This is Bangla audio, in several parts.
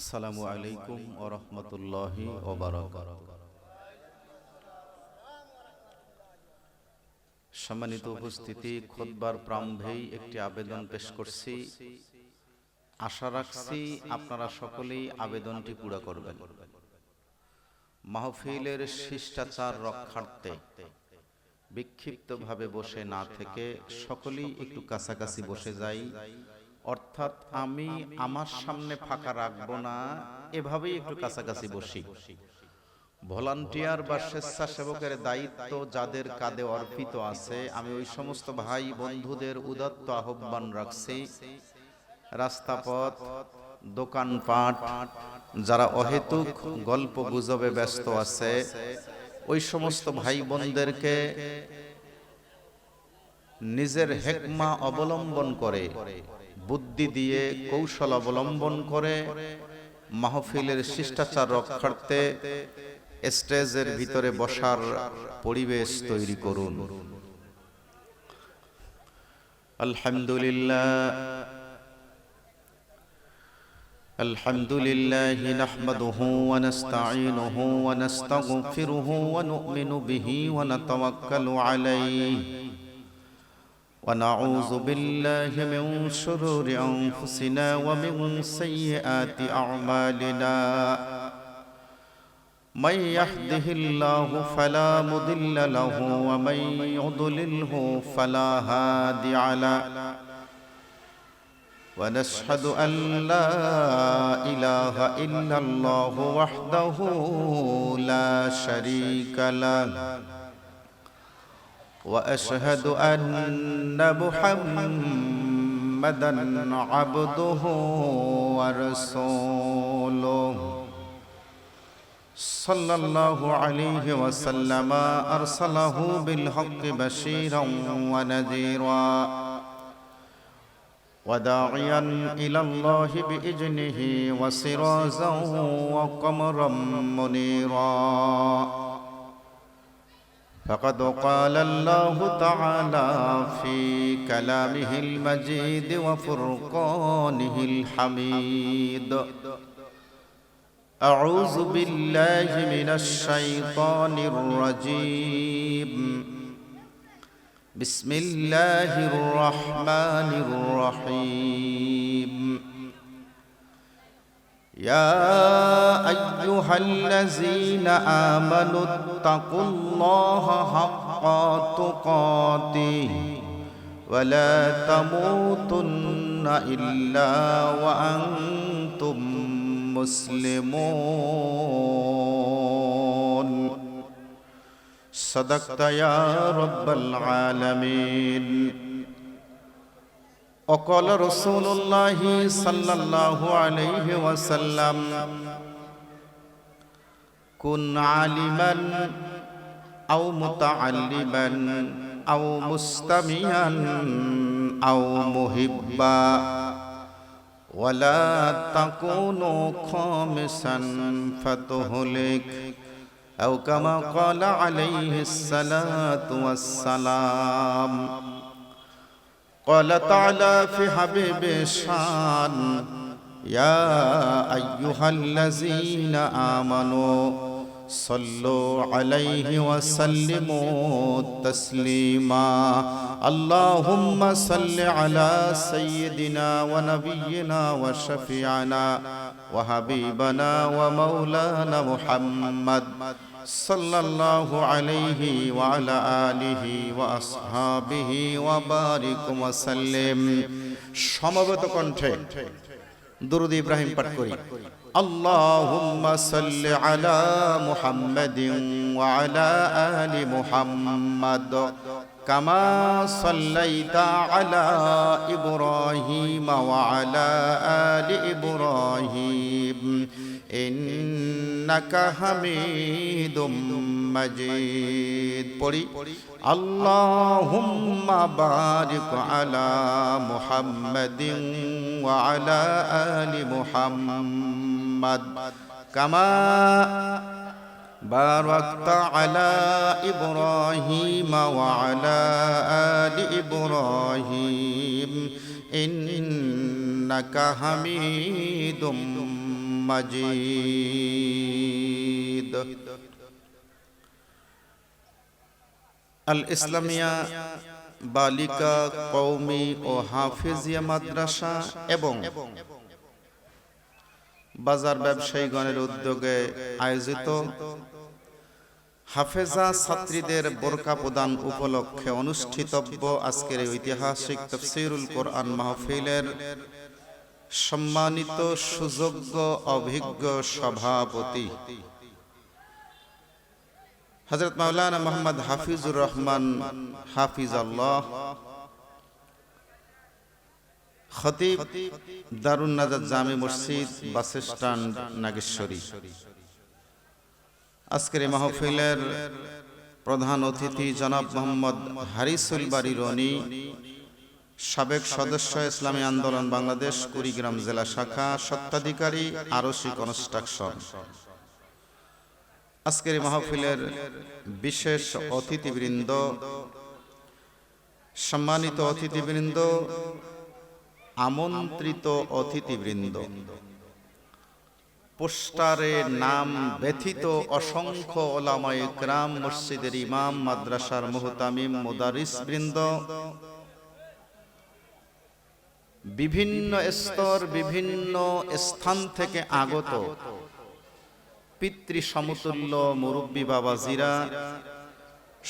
আসসালামু আলাইকুম ওয়া রাহমাতুল্লাহি ওয়া বারাকাতুহু। সম্মানিত উপস্থিতি, খুতবার প্রারম্ভেই একটি আবেদন পেশ করছি। আশা রাখছি আপনারা সকলেই আবেদনটি পুরা করবেন। মাহফিলের শিষ্টাচার রক্ষার্থে বিক্ষিপ্তভাবে বসে না থেকে সকলেই একটু কাছাকাছি বসে যাই, অর্থাৎ আমি আমার সামনে ফাঁকা রাখবো না, এভাবেই একটু কাছাকাছি বসি। ভলান্টিয়ার বা স্বেচ্ছাসেবকের দায়িত্ব যাদের কাঁধে অর্পিত আছে, আমি ওই সমস্ত ভাই বন্ধুদের উদাত্ত আহ্বান রাখছি, রাস্তাপথ, দোকানপাট যারা অহেতুক গল্প গুজবে ব্যস্ত আছে, ওই সমস্ত ভাই বোনদেরকে নিজের হেকমা অবলম্বন করে, বুদ্ধি দিয়ে কৌশল অবলম্বন করে মাহফিলের শিষ্টাচার রক্ষার্থে স্টেজের ভিতরে বসার পরিবেশ তৈরি করুন। আলহামদুলিল্লাহ নাহমাদুহু ওয়া নাস্তাঈনুহু ওয়া নাস্তাগফিরুহু ওয়া নু'মিনু বিহি ওয়া নাতাওয়াক্কালু আলাইহি ওয়া নাউযু বিল্লাহি মিন শুরুরি আনফুসিনা ওয়া মিন সাইয়্যাতি আ'মালিনা। من يهده الله فلا مضل له ومن يضلله فلا هادي له ونشهد أن لا إله إلا الله وحده لا شريك له وأشهد أن محمدا عبده ورسوله صلى الله عليه وسلم أرسله بالحق بشيرا ونذيرا وداعيا إلى الله بإذنه وسراجا وقمرا منيرا. فقد قال الله تعالى في كلامه المجيد وفرقانه الحميد: أعوذ بالله من الشيطان الرجيم. بسم الله الرحمن الرحيم. يا أيها الذين آمنوا اتقوا الله حق تقاته ولا تموتن إلا وأنتم مسلمون. صدقت يا رب العالمين. وقال رسول الله صلى الله عليه وسلم: كن عالما أو متعلما أو مستمعا أو محبا ولا تكونوا خامسا فتهلك، أو كما قال عليه الصلاة والسلام. قال تعالى في حبيب الشان: يا أيها الذين آمنوا صلوا عليه وسلموا تسليما. اللهم صل على سيدنا ونبينا وشفيعنا وحبيبنا ومولانا محمد صلى الله عليه وعلى آله وأصحابه وبارك وسلم. সমবেত কণ্ঠে দুরূদ ইব্রাহিম পাঠ করি। আল্লাহুম্মা সাল্লি আলা মুহাম্মাদিন ওয়া আলা আলি মুহাম্মাদ কামা সাল্লাইতা আলা ইব্রাহিম ওয়া আলা আলি ইব্রাহিম ইন্নাকা হামিদুম মাজিদ। পড়ি আল্লাহুম্মা বারিক আলা মুহাম্মাদিন ওয়া আলা আলি মুহাম্মাদ কামা বারাকতা আলা ইব্রাহিম ওয়া আলা আলি ইব্রাহিম ইন্নাকা হামিদুম مجيد الإسلامية বালিকা কওমি ও হাফেজিয়া মাদ্রাসা এবং বাজার ব্যবসায়ীগণের উদ্যোগে আয়োজিত হাফেজা ছাত্রীদের বোরকা প্রদান উপলক্ষে অনুষ্ঠিতব্য আজকের ঐতিহাসিক তাফসীরুল কোরআন মাহফিলের সম্মানিত সুযোগ্য অভিজ্ঞ সভাপতি হযরত মাওলানা মুহাম্মদ হাফিজুর রহমান হাফিজাল্লাহ, খতিব দারুন নাজাত জামি মসজিদ বাস স্ট্যান্ড নাগেশ্বরী। আজকের এই মাহফিলের প্রধান অতিথি জনাব মোহাম্মদ হারিসুল বারী রনি, সাবেক সদস্য ইসলামী আন্দোলন বাংলাদেশ কুড়িগ্রাম জেলা শাখা, স্বত্বাধিকারী আরশি কনস্ট্রাকশন। আজকের এই মাহফিলের বিশেষ অতিথিবৃন্দ, সম্মানিত অতিথিবৃন্দ, আমন্ত্রিত অতিথিবৃন্দ, পোস্টারে নাম ব্যথিত অসংখ্য ওলামায়ে কেরাম, মসজিদের ইমাম, মাদ্রাসার মুহতামিম, মুদারিস বৃন্দ, বিভিন্ন স্তর বিভিন্ন স্থান থেকে আগত পিতৃ সমতুল্য মুরব্বী বাবাজিরা,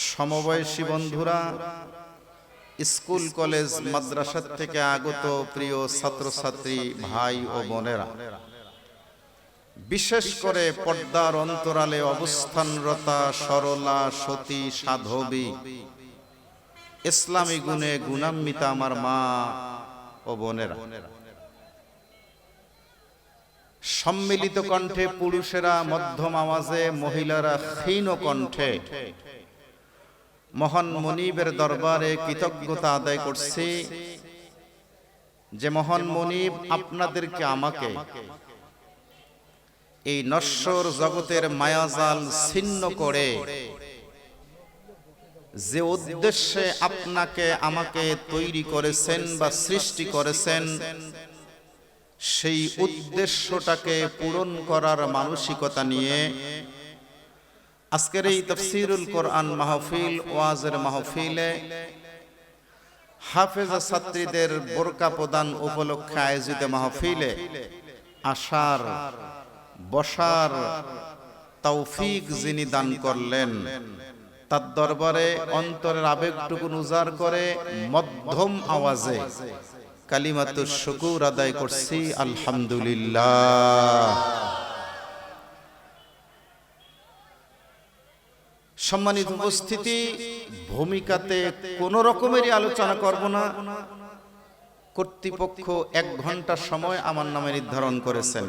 সমবয়সী বন্ধুরা, স্কুল কলেজ মাদ্রাসা থেকে আগত প্রিয় ছাত্রছাত্রী ভাই ও বোনেরা, বিশেষ করে পর্দার অন্তরালে অবস্থানরতা সরলা সতী সাধবী ইসলামী গুণে গুণান্বিতা আমার মা ও বোনেরা, সম্মিলিত কণ্ঠে পুরুষেরা মধ্যম আওয়াজে, মহিলারা ক্ষীণ কণ্ঠে মহান মনিবের দরবারে কৃতজ্ঞতা আদায় করছি যে মহান মনিব আপনাদেরকে আমাকে এই নশ্বর জগতের মায়াজাল ছিন্ন করে যে উদ্দেশ্যে আপনাকে আমাকে তৈরি করেছেন বা সৃষ্টি করেছেন, সেই উদ্দেশ্যটাকে পূরণ করার মানসিকতা নিয়ে আজকের এই তাফসীরুল কোরআন মাহফিল, ওয়াজের মাহফিলে হাফেজা ছাত্রীদের বোরকা প্রদান উপলক্ষে আয়োজিত মাহফিলে আসার বসার তৌফিক যিনি দান করলেন, তার দরবারে অন্তরের আবেগটুকু উজাড় করে মধ্যম আওয়াজে কালিমাতুশ শুকুর আদায় করছি আলহামদুলিল্লাহ। সম্মানিত উপস্থিতি, ভূমিকাতে কোন রকমেরই আলোচনা করব না। কর্তৃপক্ষ 1 ঘন্টা সময় আমার নামে নির্ধারণ করেছেন।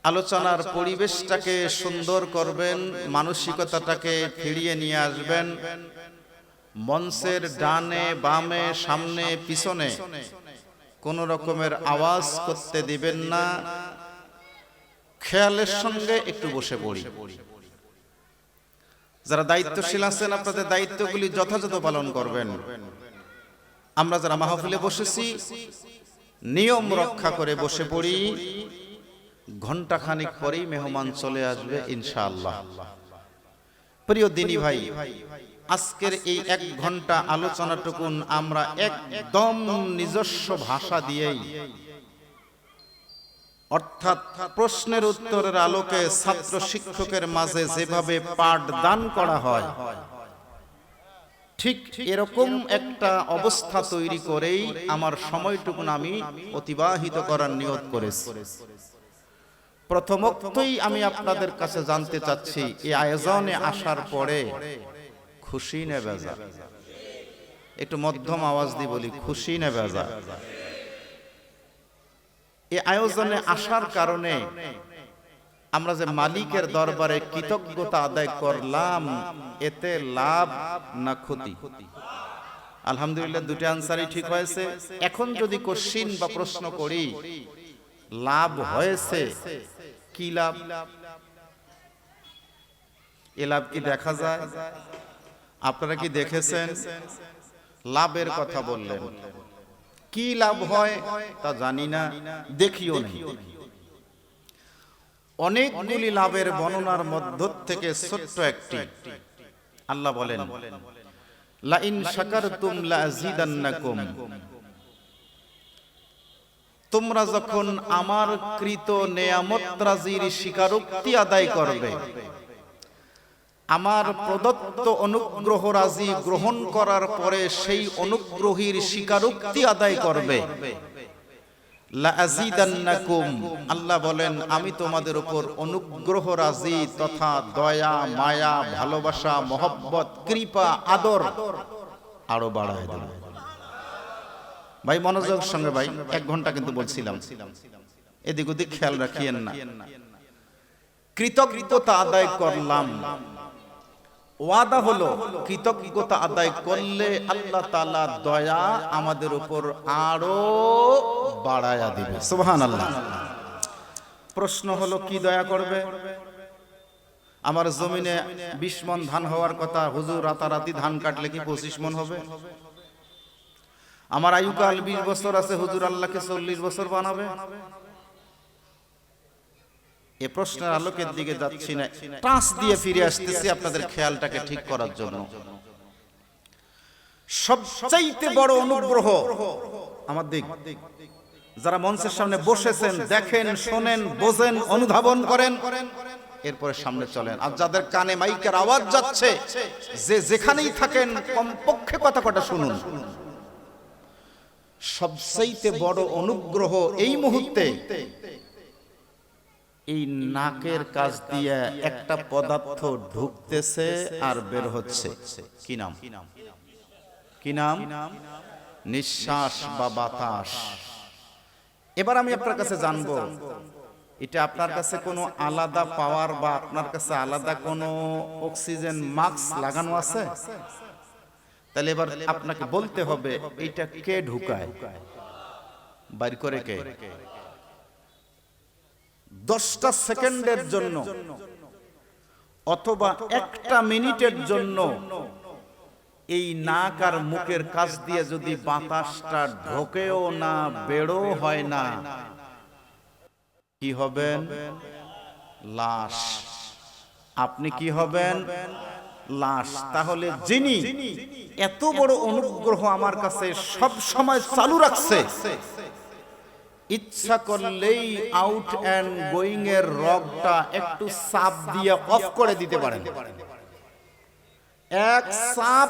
আলোচনার পরিবেশটাকে সুন্দর করবেন, মানসিকতাটাকে ফিরিয়ে নিয়ে আসবেন। মঞ্চের ডানে বামে সামনে পিছনে কোন রকমের আওয়াজ করতে দিবেন না। খেয়ালের সঙ্গে একটু বসে পড়ি। যারা দায়িত্বশীল আছেন আপনাদের দায়িত্বগুলি যথাযথ পালন করবেন। আমরা যারা মাহফিলে বসেছি নিয়ম রক্ষা করে বসে পড়ি। ঘন্টাখানিক পরেই মেহমান চলে আসবে ইনশাআল্লাহ। প্রিয় দিনী ভাই, আজকের এই 1 ঘন্টা আলোচনাটুকুন আমরা একদম নিজস্ব ভাষা দিয়েই, অর্থাৎ প্রশ্নের উত্তরের আলোকে ছাত্র শিক্ষকের মাঝে যেভাবে পাঠদান করা হয় ঠিক এরকম একটা অবস্থা তৈরি করেই আমার সময়টুকুন আমি অতিবাহিত করার নিয়ত করেছি। প্রথমতই আমি আপনাদের কাছে জানতে চাচ্ছি, এই আয়োজনে আসার পরে খুশি না বেজার? একটু মধ্যম আওয়াজ দিয়ে বলি, খুশি না বেজার? এই আয়োজনে আসার কারণে আমরা যে মালিকের দরবারে কৃতজ্ঞতা আদায় করলাম, এতে লাভ না ক্ষতি? আলহামদুলিল্লাহ, দুটো আনসারই ঠিক হয়েছে। এখন যদি কোশ্চিন বা প্রশ্ন করি, লাভ হয়েছে, কি লাভ? এ লাভ কি দেখা যায়? আপনারা কি দেখেছেন? লাভের কথা বললেন, কি লাভ হয় তা জানি না, দেখিও না। অনেকগুলি লাভের বর্ণনার মধ্য থেকে ছোট্ট একটি, আল্লাহ বলেন লা ইন শাকারতুম লা আযীদান্নাকুম, তোমরা যখন আমার কৃত নেয়ামত রাজির স্বীকারোক্তি আদায় করবে, আমার প্রদত্ত অনুগ্রহ রাজি গ্রহণ করার পরে সেই অনুগ্রহীর স্বীকারোক্তি আদায় করবে, লা আযীদান্নাকুম, আল্লাহ বলেন আমি তোমাদের উপর অনুগ্রহ রাজি তথা দয়া মায়া ভালোবাসা মহব্বত কৃপা আদর আরো বাড়ায় দেব। ভাই মনোযোগ সঙ্গে ভাই, 1 ঘন্টা কিন্তু বলছিলাম, এদিক ওদিক খেয়াল রাখিয়েন না। কৃতজ্ঞতা আদায় করলাম, ওয়াদা হলো কৃতজ্ঞতা আদায় করলে আল্লাহ তাআলা দয়া আমাদের উপর আরো বাড়ায়া দিবে। সুবহানাল্লাহ। প্রশ্ন হলো কি দয়া করবে? আমার জমিনে 20 মণ ধান হওয়ার কথা, হুজুর রাতারাতি ধান কাটলে কি 25 মণ হবে? আমার আয়ুকাল 20 বছর আছে, হুজুর আল্লাহকে 40 বছর বানাবে? এই প্রশ্নের আলোকের দিকে যাচ্ছি না, টাচ দিয়ে ফিরে আসতেছি আপনাদের খেয়ালটাকে ঠিক করার জন্য। সবচাইতে বড় অনুগ্রহ আমার দিক, যারা মঞ্চের সামনে বসেছেন, দেখেন শোনেন বোঝেন অনুধাবন করেন, এরপরে সামনে চলেন। আর যাদের কানে মাইকের আওয়াজ যাচ্ছে, যে যেখানেই থাকেন কমপক্ষে কথা কটা শুনুন। সবচাইতে বড় অনুগ্রহ এই মুহূর্তে এই নাকের কাছ দিয়ে একটা পদার্থ ঢুকতেছে আর বের হচ্ছে। কি নাম? কি নাম? নিঃশ্বাস বা বাতাস। এবার আমি আপনার কাছে জানবো, এটা আপনার কাছে কোনো আলাদা পাওয়ার বা আপনার কাছে আলাদা কোনো অক্সিজেন মাস্ক লাগানো আছে? তাহলে এবার আপনাকে বলতে হবে এটা কে ঢুকায়, বাইর করে কে? 10টা সেকেন্ডের জন্য অথবা 1টা মিনিটের জন্য এই নাক আর মুখের কাছ দিয়ে যদি বাতাসটা ঢোকেও না, বেরো হয় না, কি হবেন? লাশ। আপনি কি হবেন? লাশ। তাহলে যিনি এত বড় অনুগ্রহ আমার কাছে সব সময় চালু রাখছে, ইচ্ছা করলেই আউট এন্ড গোয়িং এর রগটা একটু চাপ দিয়ে অফ করে দিতে পারেন। এক চাপ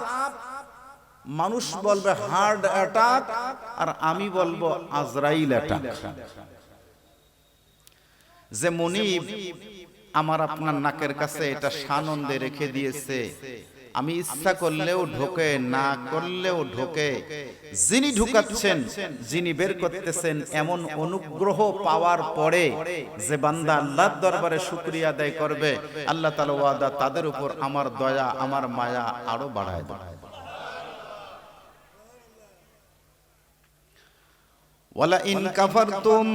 মানুষ বলবে হার্ট অ্যাটাক, আর আমি বলবো আজরাইল অ্যাটাক। যে মুনিব আমার আপনার নাকের কাছে এটা সানন্দে রেখে দিয়েছে, আমি ইচ্ছা করলেও ঢোকে, না করলেও ঢোকে। যিনি ঢুকাচ্ছেন, যিনি বের করতেছেন, এমন অনুগ্রহ পাওয়ার পরে যে বান্দা আল্লাহর দরবারে শুকরিয়া আদায় করবে, আল্লাহ তাআলা ওয়াদা তাদের উপর আমার দয়া আমার মায়া আরো বাড়ায় দেয়। ওয়ালা ইন কাফারতুম,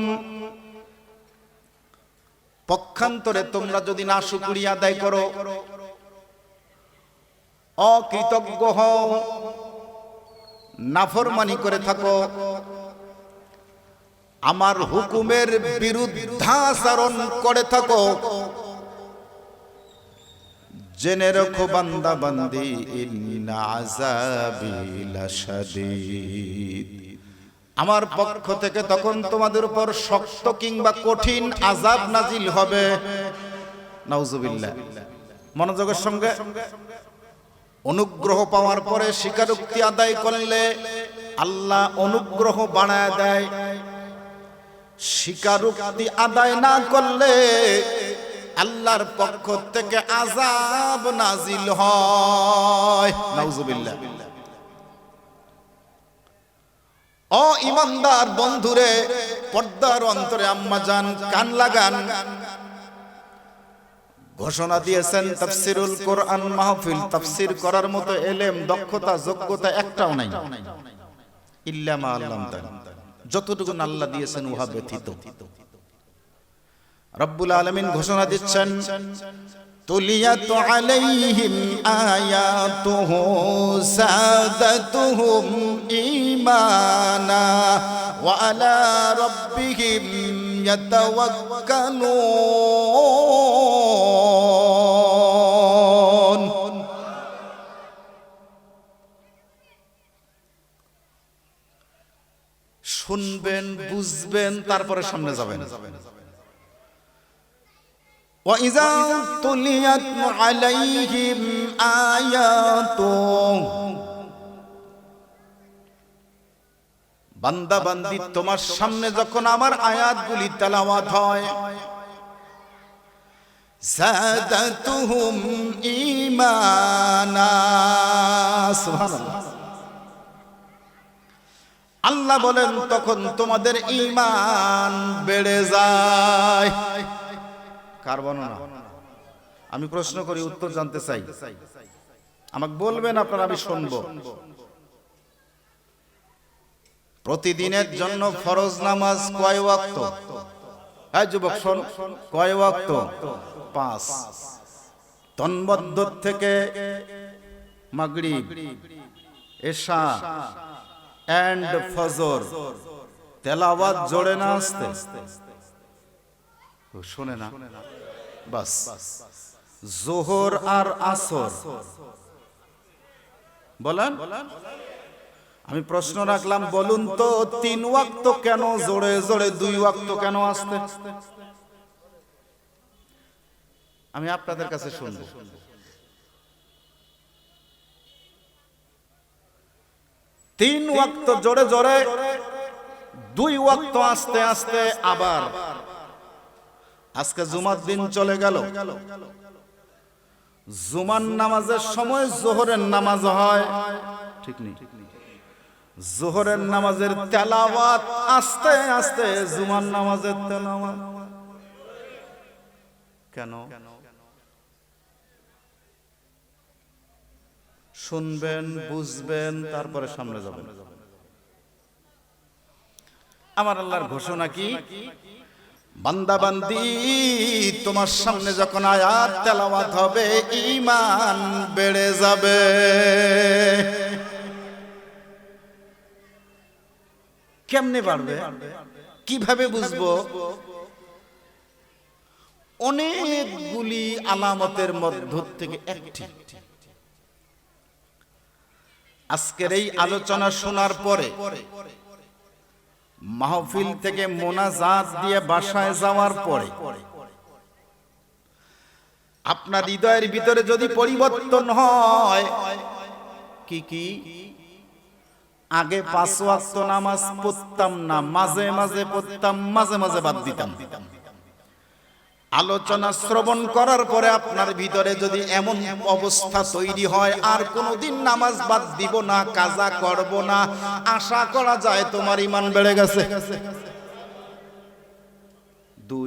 পক্ষান্তরে তোমরা যদি না শুকরিয়া আদায় করো, অকৃতজ্ঞ হও, নাফরমানি করে থাকো, আমার হুকুমের বিরুদ্ধাচরণ করে থাকো, জেনে রাখো বান্দা বান্দি ইন্না আযাবি লাশাদীদ, আমার পক্ষ থেকে তখন তোমাদের উপর শক্ত কিংবা কঠিন আযাব নাজিল হবে। নাউজুবিল্লাহ। মনোযোগের সঙ্গে, অনুগ্রহ পাওয়ার পরে স্বীকারোক্তি আদায় করলে আল্লাহ অনুগ্রহ বাড়ায় দেয়, স্বীকারোক্তি আদায় না করলে আল্লাহর পক্ষ থেকে আযাব নাজিল হয়। নাউজুবিল্লাহ। ও ঈমানদার বন্ধুরে, পর্দার অন্তরে আম্মা জান কান লাগান, ঘোষণা দিয়েছেন তাফসিরুল কোরআন মাহফিল তাফসির করার মতো এলেম দক্ষতা যোগ্যতা একটাও নাই, ইল্লা মা আল্লামতানা, যতটুকু আল্লাহ দিয়েছেন উহা ব্যতীত। রব্বুল আলামিন ঘোষণা দিচ্ছেন, তুলিয়াত আলাইহিম আয়াতুহু সাদাতুহুম ঈমানা ওয়া আলা রাব্বিহিম ইয়াতাওয়াক্কালুন। শুনবেন, বুঝবেন, তারপরে সামনে যাবেন। وَإِذَا تُلِيَتْ عَلَيْهِمْ آيَاتُهُ বান্দা বান্দি তোমার সামনে যখন আমার আয়াতগুলি তেলাওয়াত হয়, যাদাতুহুম ঈমানা। সুবহানাল্লাহ। আল্লাহ বলেন তখন তোমাদের ঈমান বেড়ে যায়। কার বর্ণনা? আমি প্রশ্ন করি, উত্তর জানতে চাই। আমাকে বলবেন আপনারা, আমি শুনবো। প্রতিদিনের জন্য ফরজ নামাজ কয় ওয়াক্ত? হ্যাঁ যুবক শোন, কয় ওয়াক্ত? 5। তন্মধ্য থেকে মাগরিব, এশা এন্ড ফজর তেলাওয়াত জোরে না আসতে? শুনে না? বাস। যোহর আর আসর বলেন। আমি প্রশ্ন রাখলাম, বলুন তো 3 ওয়াক্ত কেন জোরে জোরে, 2 ওয়াক্ত কেন আসতে? আমি আপনাদের কাছে শুনবো। 3 ওয়াক্ত জোরে জোরে, 2 ওয়াক্ত আস্তে আস্তে। আবার আজকে জুমার দিন চলে গেল, জুমার নামাজের সময় যোহরের নামাজ হয়, ঠিক নেই? যোহরের নামাজের তেলাওয়াত আস্তে আস্তে, জুমার নামাজের তেলাওয়াত কেন? শুনবেন, বুঝবেন, তারপরে সামনে যাবেন। আমার আল্লাহর ঘোষণা কি? বান্দা বান্দি তোমার সামনে যখন আয়াত তেলাওয়াত হবে, ঈমান বেড়ে যাবে। কেমনে বাড়বে? কিভাবে বুঝবো? অনেকগুলি আলামতের মধ্য থেকে একটি। আজকের এই আলোচনা শোনার পরে মাহফিল থেকে মোনাজাত দিয়ে বাসায় যাওয়ার পরে আপনার হৃদয়ের ভিতরে যদি পরিবর্তন হয়, কি কি? আগে 5 ওয়াক্ত নামাজ পড়তাম না, মাঝে মাঝে পড়তাম, মাঝে মাঝে বাদ দিতাম। আলোচনা শ্রবণ করার পরে আপনার ভিতরে যদি এমন অবস্থা তৈরি হয়, আর কোনোদিন নামাজ বাদ দিব না, কাজা করব না, আশা করা যায় তোমার ঈমান বেড়ে গেছে। 2,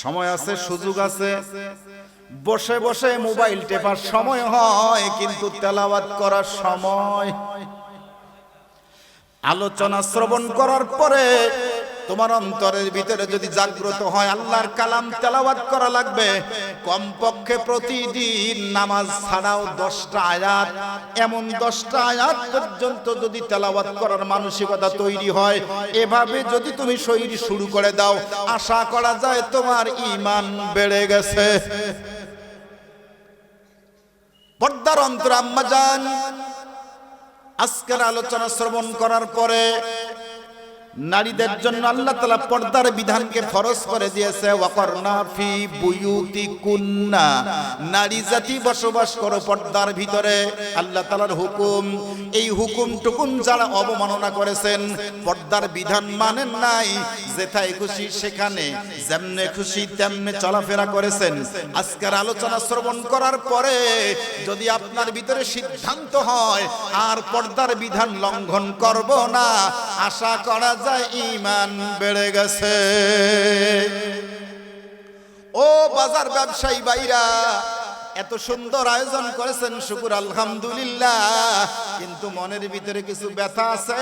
সময় আছে, সুযোগ আছে, বসে বসে মোবাইল টেপার সময় হয়, কিন্তু তেলাওয়াত করার সময়। আলোচনা শ্রবণ করার পরে তোমার অন্তরের ভিতরে যদি জাগ্রত হয় আল্লাহর কালাম তেলাওয়াত করা লাগবে, কমপক্ষে প্রতিদিন নামাজ ছাড়াও 10টা আয়াত, এমন 10টা আয়াত পর্যন্ত যদি তেলাওয়াত করার মানসিকতা তৈরি হয়, এভাবে যদি তুমি শরীর শুরু করে দাও, আশা করা যায় তোমার ঈমান বেড়ে গেছে। পর্দার অন্তর আম্মা জান, আজকের আলোচনা শ্রবণ করার পরে নারীদের জন্য আল্লাহ তাআলা পর্দার বিধানকে ফরজ করে দিয়েছে। ওয়াকরনা ফি বুয়ুতিকুন্না, নারী জাতি বসবাস করো পর্দার ভিতরে, আল্লাহ তাআলার হুকুম। এই হুকুমটুকুন যারা অবমাননা করেছেন, পর্দার বিধান মানেন নাই, যেথায় খুশি সেখানে যেমনে খুশি তেমনে চলাফেরা করেছেন, আজকের আলোচনা শ্রবণ করার পরে যদি আপনার ভিতরে সিদ্ধান্ত হয় আর পর্দার বিধান লঙ্ঘন করব না, আশা করা যায় ঈমান বেড়ে গেছে। ও বাজার ব্যবসায়ী ভাইরা, এত সুন্দর আয়োজন করেছেন, শুকুর আলহামদুলিল্লাহ, কিন্তু মনের ভিতরে কিছু ব্যথা আছে।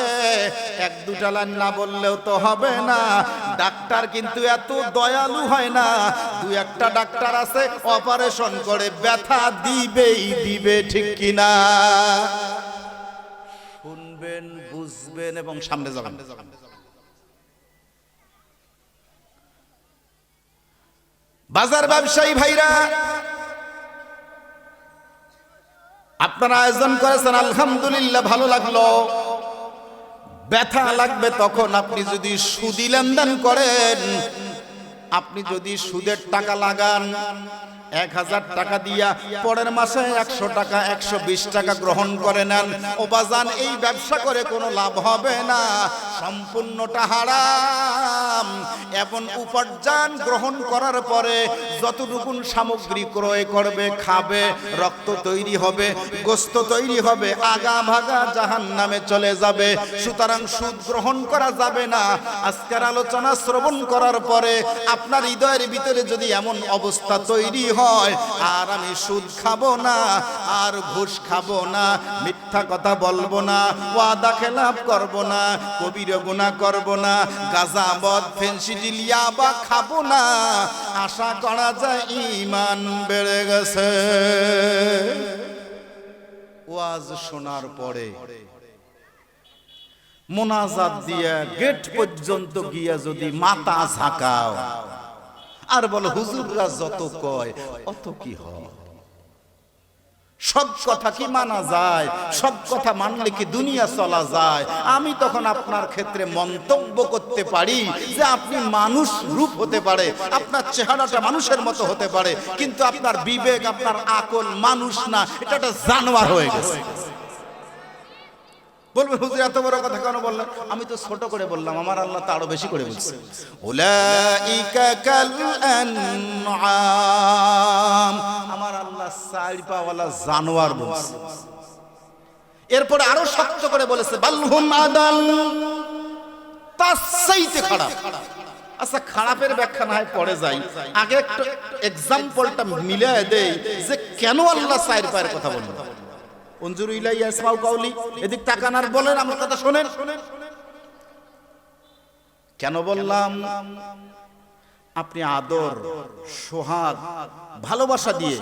1-2টা লাইন না বললেও তো হবে না। ডাক্তার কিন্তু এত দয়ালু হয় না, 2-1টা ডাক্তার আছে অপারেশন করে ব্যথা দিবেই দিবে, ঠিক কিনা? শুনবেন, বুঝবেন এবং সামনে যাবেন। বাজার ব্যবসায়ী ভাইরা, আপনারা আয়োজন করেছেন, আলহামদুলিল্লাহ, ভালো লাগলো। ব্যথা লাগবে তখন আপনি যদি সুদি লেনদেন করেন, আপনি যদি সুদের টাকা লাগান, 1000 টাকা দিয়া পরের মাসে 100 টাকা 120 টাকা গ্রহণ করে নেন, ও বাজান, এই ব্যবসা করে কোনো লাভ হবে না, সম্পূর্ণটা হারাম। এবং উপার্জন গ্রহণ করার পরে যতটুকুন সামগ্রী ক্রয় করবে, খাবে, রক্ত তৈরি হবে, গোস্ত তৈরি হবে, আগা ভাগা জাহান্নামে চলে যাবে। সুতরাং সুদ গ্রহণ করা যাবে না। আজকের আলোচনা শ্রবণ করার পরে আপনার হৃদয়ের ভিতরে যদি এমন অবস্থা তৈরি হয়, আর আমি সুদ খাবো না, আর ঘুষ খাবো না, মিথ্যা কথা বলবো না, ওয়াদা খেলাপ করবো না, কবিরা গুনাহ করবো না, গাঁজা মদ ফেন্সিডিল ইয়াবা খাবো না, আশা করা যায় ঈমান বেড়ে গেছে। ওয়াজ শোনার পরে মোনাজাত দিয়া গেট পর্যন্ত গিয়া যদি মাথা ঝাঁকাও আর বলো হুজুররা যত কয় অত কি হয়, সব কথা কি মানা যায়? সব কথা মানলে কি দুনিয়া চলা যায়? আমি তখন আপনার ক্ষেত্রে মন্তব্য করতে পারি যে আপনি মানুষ রূপ হতে পারে, আপনার চেহারাটা মানুষের মতো হতে পারে, কিন্তু আপনার বিবেক, আপনার আকল মানুষ না, এটা একটা জানোয়ার হয়ে গেছে। বলবেন হুজুর এত বড় কথা কেন বললেন? আমি তো ছোট করে বললাম, আমার আল্লাহ তো আরো বেশি করে বলছে, উলাইকা কাল আনআম, আমার আল্লাহ চার পাওয়ালা জানোয়ার বলছে। এরপরে আরো শক্ত করে বলেছে বালহুম আদাল, তার চাইতে খারাপ। আচ্ছা, খারাপের ব্যাখ্যা না হয় পড়ে যাই, আগে একটা এক্সাম্পলটা মিলিয়ে দেই যে কেন আল্লাহ চার পায়ের কথা বললেন। উনজুরু ইলাইয়া ইসমাউ কাউলি, এদিক তাকান আর বলেন আমার কথা শোনেন। কেন বললাম? আপনি আদর, সোহাগ, ভালোবাসা দিয়ে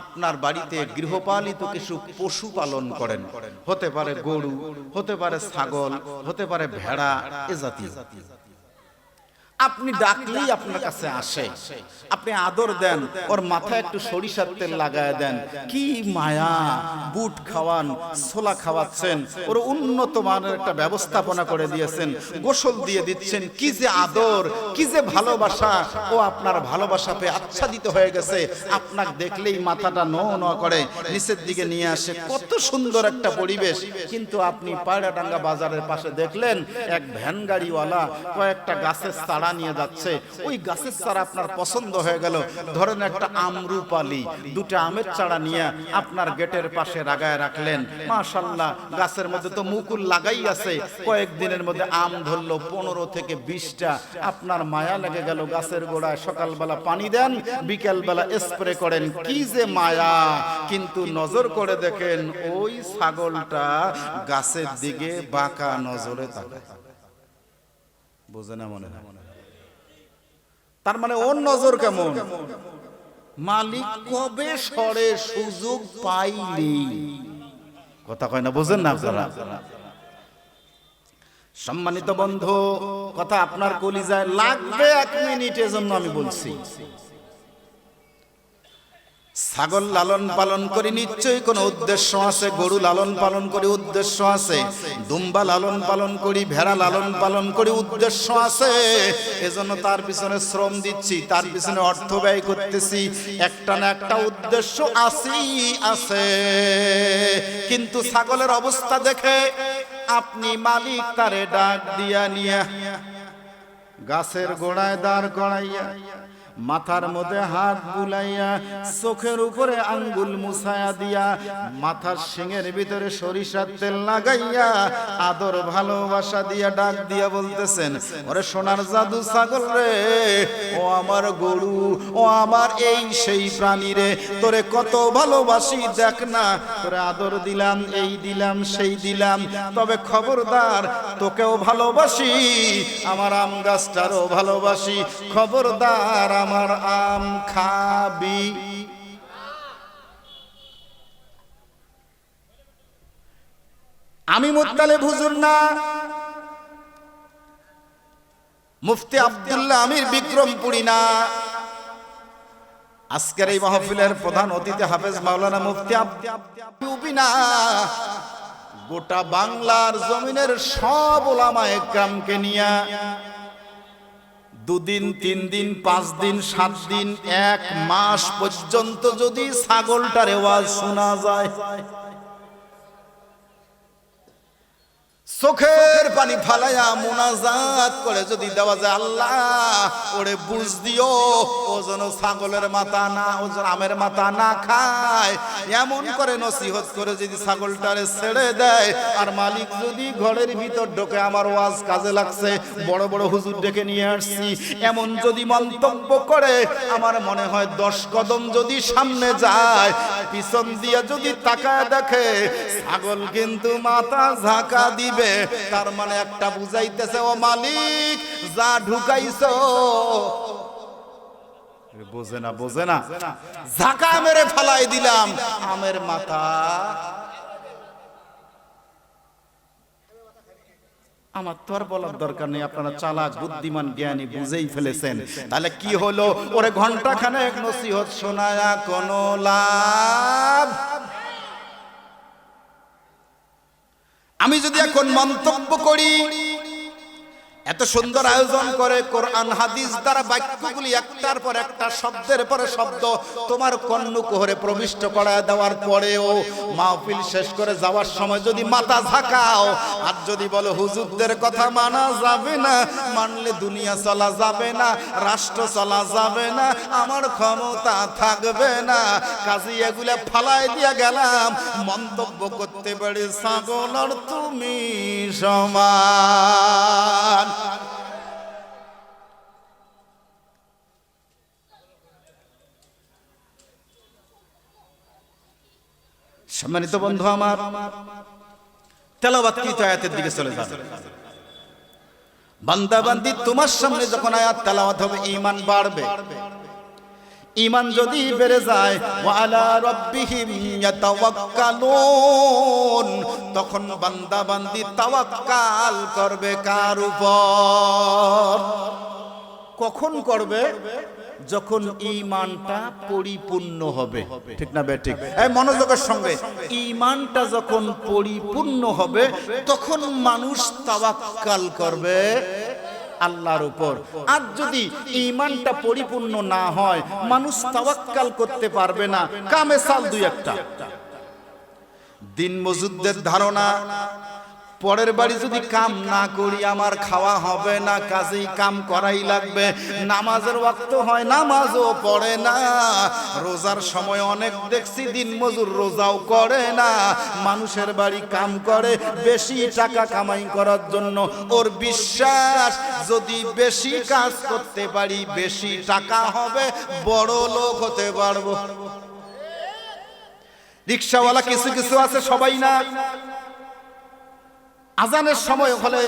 আপনার বাড়িতে গৃহপালিত কিছু পশু পালন করেন, হতে পারে গরু, হতে পারে ছাগল, হতে পারে ভেড়া, এ জাতীয়। আপনি ডাকলেই আপনার কাছে আসে, আপনি আদর দেন, ওর মাথায় একটু সরিষার তেল লাগায় দেন, কি মায়া, বুট খাওয়ান, ছোলা খাওয়াচ্ছেন, ওর উন্নত মানের একটা ব্যবস্থাপনা করে দিয়েছেন, গোসল দিয়ে দিচ্ছেন, কি যে আদর, কি যে ভালোবাসা। ও আপনার ভালোবাসা পেয়ে আচ্ছাদিত হয়ে গেছে, আপনাকে দেখলেই মাথাটা নো নো করে নিচের দিকে নিয়ে আসে, কত সুন্দর একটা পরিবেশ। কিন্তু আপনি পায়রাডাঙ্গা বাজারের পাশে দেখলেন এক ভ্যান গাড়িওয়ালা কয়েকটা গাছের চারা নিয়ে যাচ্ছে, ওই গাছের চারা আপনার পছন্দ হয়ে গেল, ধরেন একটা আমরুপালি, দুটো আমের চারা নিয়ে আপনার গেটের পাশে লাগায় রাখলেন, মাশাআল্লাহ, গাছের মধ্যে তো মুকুল লাগাই আছে, কয়েকদিনের মধ্যে আম ধরলো 15 থেকে 20টা, আপনার মায়া লেগে গেল গাছের গোড়ায়। সকালবেলা পানি দেন, বিকেলবেলা স্প্রে করেন, কি যে মায়া। কিন্তু নজর করে দেখেন ওই ছাগলটা গাছের দিকে বাঁকা নজরে তাকায়, বোঝে না মনে হয়? তার মানে ওর নজর কেমন? মালিক কবে সরে সুযোগ পাইলি, কথা কয় না, বোঝেন না আপনারা? সম্মানিত বন্ধু, কথা আপনার কলিজায় লাগবে 1 মিনিটের জন্য আমি বলছি। ছাগল লালন পালন করি নিশ্চয়ই কোনো উদ্দেশ্য আছে, গরু লালন পালন করি উদ্দেশ্য আছে, দুম্বা লালন পালন করি, ভেড়া লালন পালন করি উদ্দেশ্য আছে, এজন্য তার পিছনে শ্রম দিচ্ছি, তার পিছনে অর্থ ব্যয় করতেছি, একটা না একটা উদ্দেশ্য আছে। কিন্তু ছাগলের অবস্থা দেখে আপনি মালিক তারে ডাক দিয়া নিয়া গাছের গোড়ায় দাঁড় করাইয়া, মাথার মধ্যে হাত বুলাইয়া, চোখের উপরে আঙ্গুল মুছায়া দিয়া, মাথার শিঙের ভিতরে সরিষার তেল লাগাইয়া, আদর ভালোবাসা দিয়া ডাক দিয়া বলতেছেন, ওরে সোনার জাদু ছাগল রে, ও আমার গরু, ও আমার এই সেই প্রাণী রে, তোরে কত ভালোবাসি দেখ না, তোরে আদর দিলাম, এই দিলাম, সেই দিলাম, তবে খবরদার তোকেও ভালোবাসি, আমার আম গাছটারও ভালোবাসি, খবরদার আমার আম খাবি। আমি মুত্তালিব হুজুর না, মুফতি আব্দুল্লাহ আমির বিক্রমপুরী না, আজকের এই মাহফিলের প্রধান অতিথি হাফেজ মাওলানা মুফতি আব্দুল গোটা বাংলার জমিনের সব উলামায়ে কেরামকে নিয়ে 2 দিন 3 দিন 5 দিন 7 দিন 1 মাস পর্যন্ত যদি ছাগলটার আওয়াজ শোনা যায়, চোখের পানি ফালাইয়া মুনাজাত করে যদি দেওয়া যায়, আল্লাহ ওরে বুঝ দিও ও যেন ছাগলের মাথা না, ও যেন আমের মাথা না খায়, এমন করে নসিহত করে যদি ছাগলটারে ছেড়ে দেয়, আর মালিক যদি ঘরের ভিতর ঢোকে আমার ওয়াজ কাজে লাগছে, বড় বড় হুজুর ডেকে নিয়ে আসছি, এমন যদি মন্তব্য করে, আমার মনে হয় 10 কদম যদি সামনে যায়, পিছন দিয়ে যদি তাকায় দেখে ছাগল কিন্তু মাথা ঝাঁকা দিবে। তার মানে একটা বুঝাইতেছে, ও মালিক যা ঢুকাইছো বোঝে না ঝাঁকা মেরে ফালাই দিলাম আমের মাথা। আমার তো আর বলার দরকার নেই, আপনারা চালাক বুদ্ধিমান জ্ঞানী বুঝেই ফেলেছেন। তাহলে কি হলো, ওরে ঘন্টা খানেক নসিহত শোনায়া কোনো লাভ? আমি যদি এখন মন্তব্য করি, এত সুন্দর আয়োজন করে কোরআন হাদিস দ্বারা বাক্যগুলি একটার পর একটা শব্দের পরে শব্দ তোমার কর্ণকুহরে প্রবিষ্ট করায় দেওয়ার পরেও মাহফিল শেষ করে যাওয়ার সময় যদি মাথা ঝাঁকাও আর যদি বলো হুজুরদের কথা মানা যাবে না, মানলে দুনিয়া চলা যাবে না, রাষ্ট্র চলা যাবে না, আমার ক্ষমতা থাকবে না, কাজে এগুলা ফালাই দিয়া গেলাম, মন্তব্য করতে পারি ছাগল আর তুমি সমান। সম্মানিত বন্ধু আমার, তেলাওয়াতকৃত আয়াতের দিকে চলে যান। বান্দা বান্দি তোমার সামনে যখন আয়াত তেলাওয়াত হবে, ঈমান বাড়বে। ঈমান যদি বেড়ে যায়, ওয়া আলা রাব্বিহিম ইয়াতাওয়াক্কালুন, তখন বান্দা বান্দি তাওয়াক্কাল করবে কার উপর? কখন করবে? যখন ঈমানটা পরিপূর্ণ হবে। ঠিক না বেঠিক? এই মনোযোগের সঙ্গে, ঈমানটা যখন পরিপূর্ণ হবে তখন মানুষ তাওয়াক্কাল করবে আল্লাহর উপর। আর যদি ঈমানটা পরিপূর্ণ না হয়, মানুষ তাওয়াক্কাল করতে পারবে না। কামেসাল 2-1টা। দিন মজুদদের ধারণা, পরের বাড়ি যদি কাম না করি আমার খাওয়া হবে না, কাজেই কাম করাই লাগবে। নামাজের ওয়াক্ত হয়, নামাজও পড়ে না। রোজার সময় অনেক দেখছি দিন মজুর রোজাও করে না, মানুষের বাড়ি কাম করে বেশি টাকা কামাই করার জন্য। ওর বিশ্বাস যদি বেশি কাজ করতে পারি বেশি টাকা হবে, বড় লোক হতে পারবো। রিকশাওয়ালা কিছু কিছু আছে, সবাই না। আজানের সময় হলে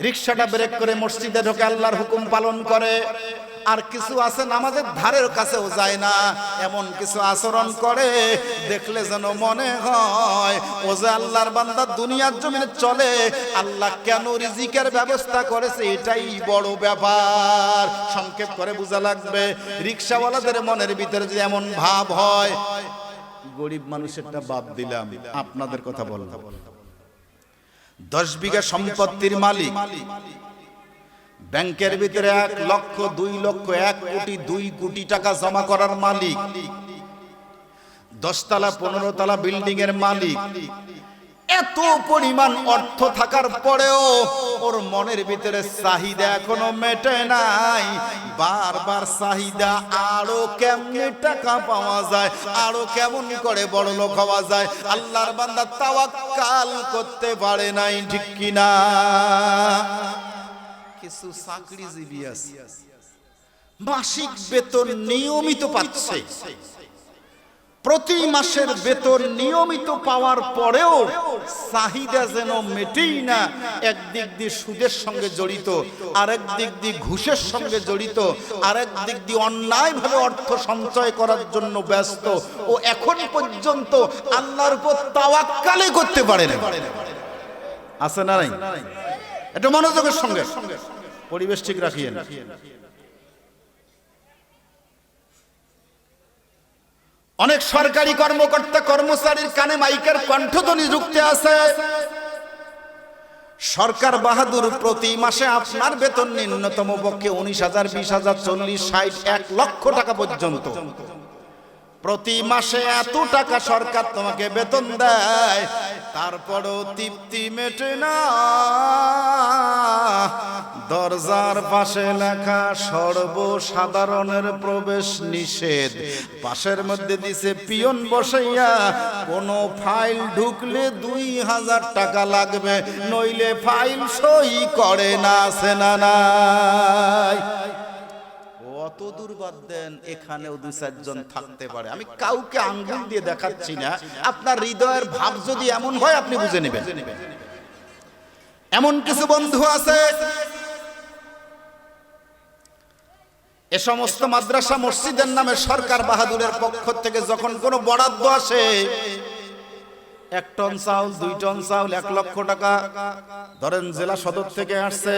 রিকশাটা ব্রেক করে মসজিদে ঢোকে, আল্লাহর হুকুম পালন করে। আর কিছু আছে নামাজের ধারের কাছেও যায় না, এমন কিছু আচরণ করে দেখলে যেন মনে হয় ও যে আল্লাহর বান্দা, দুনিয়ার জমিনে চলে, আল্লাহ কেন রিজিকের ব্যবস্থা করেছে এটাই বড় ব্যাপার। সংক্ষেপ করে বোঝা লাগবে, রিকশাওয়ালাদের মনের ভিতরে যদি এমন ভাব হয়, গরিব মানুষেরটা বাদ দিলাম, আপনাদের কথা বললাম, 10 বিঘা সম্পত্তির মালিক, ব্যাংকের ভিতরে 1 লক্ষ 2 লক্ষ 1 কোটি 2 কোটি টাকা জমা করার মালিক, 10 তলা 15 তলা বিল্ডিং এর মালিক, এত পরিমাণ অর্থ থাকার পরেও ওর মনের ভিতরে চাহিদা এখনো মেটে নাই। বারবার চাহিদা, আরো কেমনে টাকা পাওয়া যায়, আরো কেমন করে বড় লোক হওয়া যায়। আল্লাহর বান্দা তাওয়াক্কাল করতে পারে নাই, ঠিক কিনা? কিছু চাকরিজীবী আছে, মাসিক বেতন নিয়মিত পাচ্ছে, প্রতি মাসের বেতন নিয়মিত পাওয়ার পরেও চাহিদা যেন মেটেই না। একদিক দিয়ে সুদের সঙ্গে জড়িত, আরেক দিক দিয়ে ঘুষের সঙ্গে জড়িত, আরেক দিক দিয়ে অন্যায়ভাবে অর্থ সঞ্চয় করার জন্য ব্যস্ত। ও এখন পর্যন্ত আল্লাহর উপর তাওয়াক্কালই করতে পারে না। আছে না নাই? এটা মনোযোগের সঙ্গে পরিবেশ ঠিক রাখিয়েন। অনেক সরকারি কর্মকর্তা কর্মচারীর কানে মাইকের কণ্ঠধ্বনি যুক্ত আছে, সরকার বাহাদুর প্রতি মাসে আপনার বেতন ন্যূনতম পক্ষে 19,000, 20,000, 40, 60, 1 লক্ষ টাকা পর্যন্ত প্রতি মাসে এত টাকা সরকার তোমাকে বেতন দেয়, তারপরও তৃপ্তি মেটে না। দরজার পাশে লেখা সর্বসাধারণের প্রবেশ নিষেধ, পাশের মধ্যে দিছে পিয়ন বসাইয়া কোনো ফাইল ঢুকলে 2,000 টাকা লাগবে, নইলে ফাইল সই করে না। আছে না নাই? অত দুর্বাদ দেন, এখানেও 2-4 জন থাকতে পারে। আমি কাউকে আঙ্গুল দিয়ে দেখাচ্ছি না, আপনার হৃদয়ের ভাব যদি এমন হয় আপনি বুঝে নেবেন। এমন কিছু বন্ধু আছে, এ সমস্ত মাদ্রাসা মসজিদের নামে সরকার বাহাদুরের পক্ষ থেকে যখন কোনো বরাদ্দ আসে, 1 টন চাউল, 2 টন চাউল, 1 লক্ষ টাকা, ধরেন জেলা সদর থেকে আসছে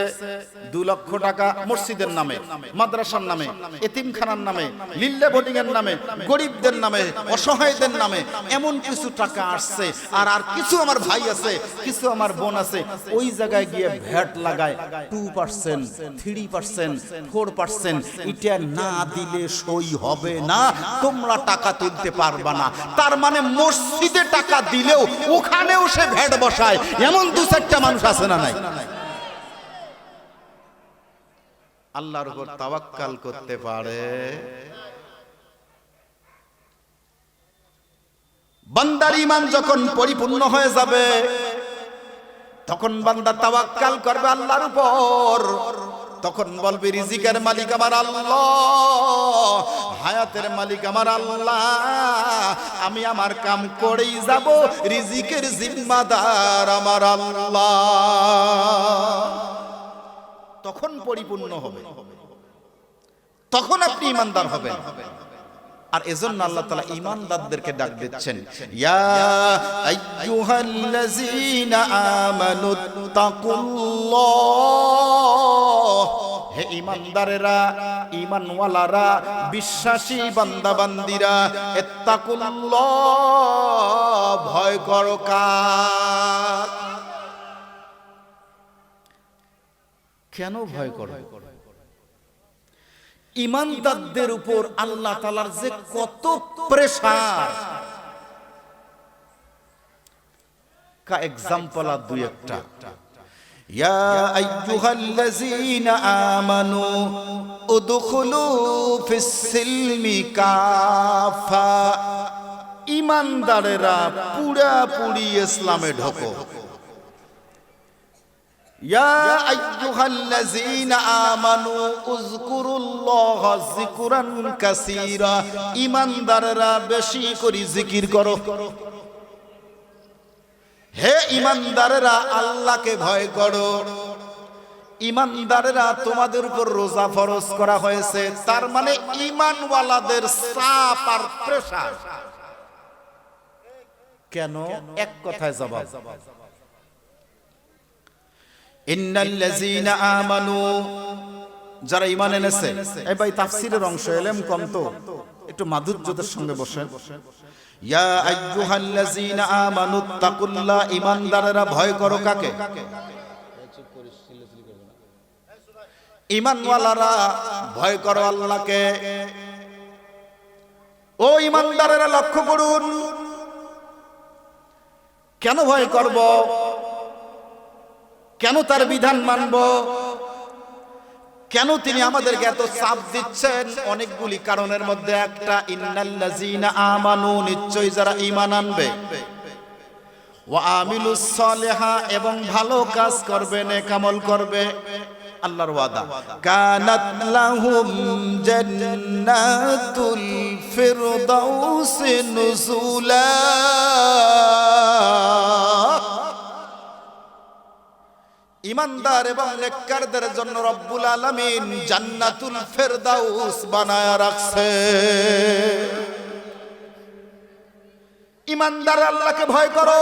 2 লক্ষ টাকা মসজিদের নামে, মাদ্রাসার নামে, এতিমখানার নামে, লিল্লা বোর্ডিং এর নামে, গরিবদের নামে, অসহায়দের নামে এমন কিছু টাকা আসছে। আর কিছু আমার ভাই আছে, কিছু আমার বোন আছে, ওই জায়গায় গিয়ে ভ্যাট লাগায় 2%, 3%, 4%। এটা না দিলে সই হবে না, তোমরা টাকা তুলতে পারবা না। তার মানে মসজিদে টাকা দিলেও ওখানেও সে ভ্যাট বসায়, এমন 2-4টা মানুষ আছে না নাই? আল্লাহর উপর তাওয়াক্কাল করতে পারে, বান্দার ঈমান যখন পরিপূর্ণ হয়ে যাবে তখন বান্দা তাওয়াক্কাল করবে আল্লাহর উপর। তখন বলবে রিজিকের মালিক আমার আল্লাহ, হায়াতের মালিক আমার আল্লাহ, আমি আমার কাম করেই যাব, রিজিকের জিম্মাদার আমার আল্লাহ। তখন পরিপূর্ণ হবে, তখন আপনি ঈমানদার হবেন। আর এজন্য আল্লাহ তাআলা ঈমানদারদেরকে ডাক দিচ্ছেন, ইয়া আইয়ুহাল্লাযীনা আমানুত্তাকুল্লাহ, হে ঈমানদারেরা, ঈমানওয়ালারা, বিশ্বাসী বান্দা বান্দীরা, ইত্তাকুল্লাহ, ভয় করো কার? কেন ভয় করো? ঈমানদারদের উপর আল্লাহ তাআলার যে কত প্রেসার, কা এক্সাম্পল আর 2-1টা। ইয়া আইয়ুহাল্লাযীনা আমানু উদখুলু ফিস সিলমি কাফা, ঈমানদারেরা পুরাপুরি ইসলামে ঢোকো। ইয়া আইয়ুহাল্লাযীনা আমানু উযকুরুল্লাহা যিকরান কাসীরা, ঈমানদাররা বেশি করে জিকির করো। হে ঈমানদাররা, আল্লাহকে ভয় করো। ঈমানদাররা, তোমাদের উপর রোজা ফরজ করা হয়েছে, তার মানে ঈমানওয়ালাদের চাপ আর প্রেসার। কেন? এক কথায় জবাব, ইন্নাল্লাযীনা আমানু, যারা ঈমান এনেছে। এই ভাই তাফসীরের অংশ, এলেম কম তো একটু মাধুর্যতার সঙ্গে বসেন। ইয়া আইয়ুহাল্লাযীনা আমানুত্তাকুল্লাহ, ঈমানদারেরা ভয় করো কাকে? ঈমানওয়ালারা ভয় করো আল্লাহকে। ও ঈমানদারেরা লক্ষ্য করুন, কেন ভয় করব? কেন তার বিধান মানব? কেন তিনি আমাদেরকে এত চাপ দিচ্ছেন? অনেকগুলি কারণের মধ্যে একটা, ইন্নাল্লাযীনা আমানু, নিশ্চয়ই যারা ঈমান আনবে, ওয়া আমিলুস সালিহা, এবং ভালো কাজ করবে, নেক আমল করবে, আল্লাহর ওয়াদা, কানাত লাহুম জান্নাতুল ফিরদাউসি নুজুলা, ঈমানদার এবং নেককারদের জন্য রব্বুল আলামিন জান্নাতুল ফেরদাউস বানায়া রাখছে। ঈমানদার আল্লাহকে ভয় করো,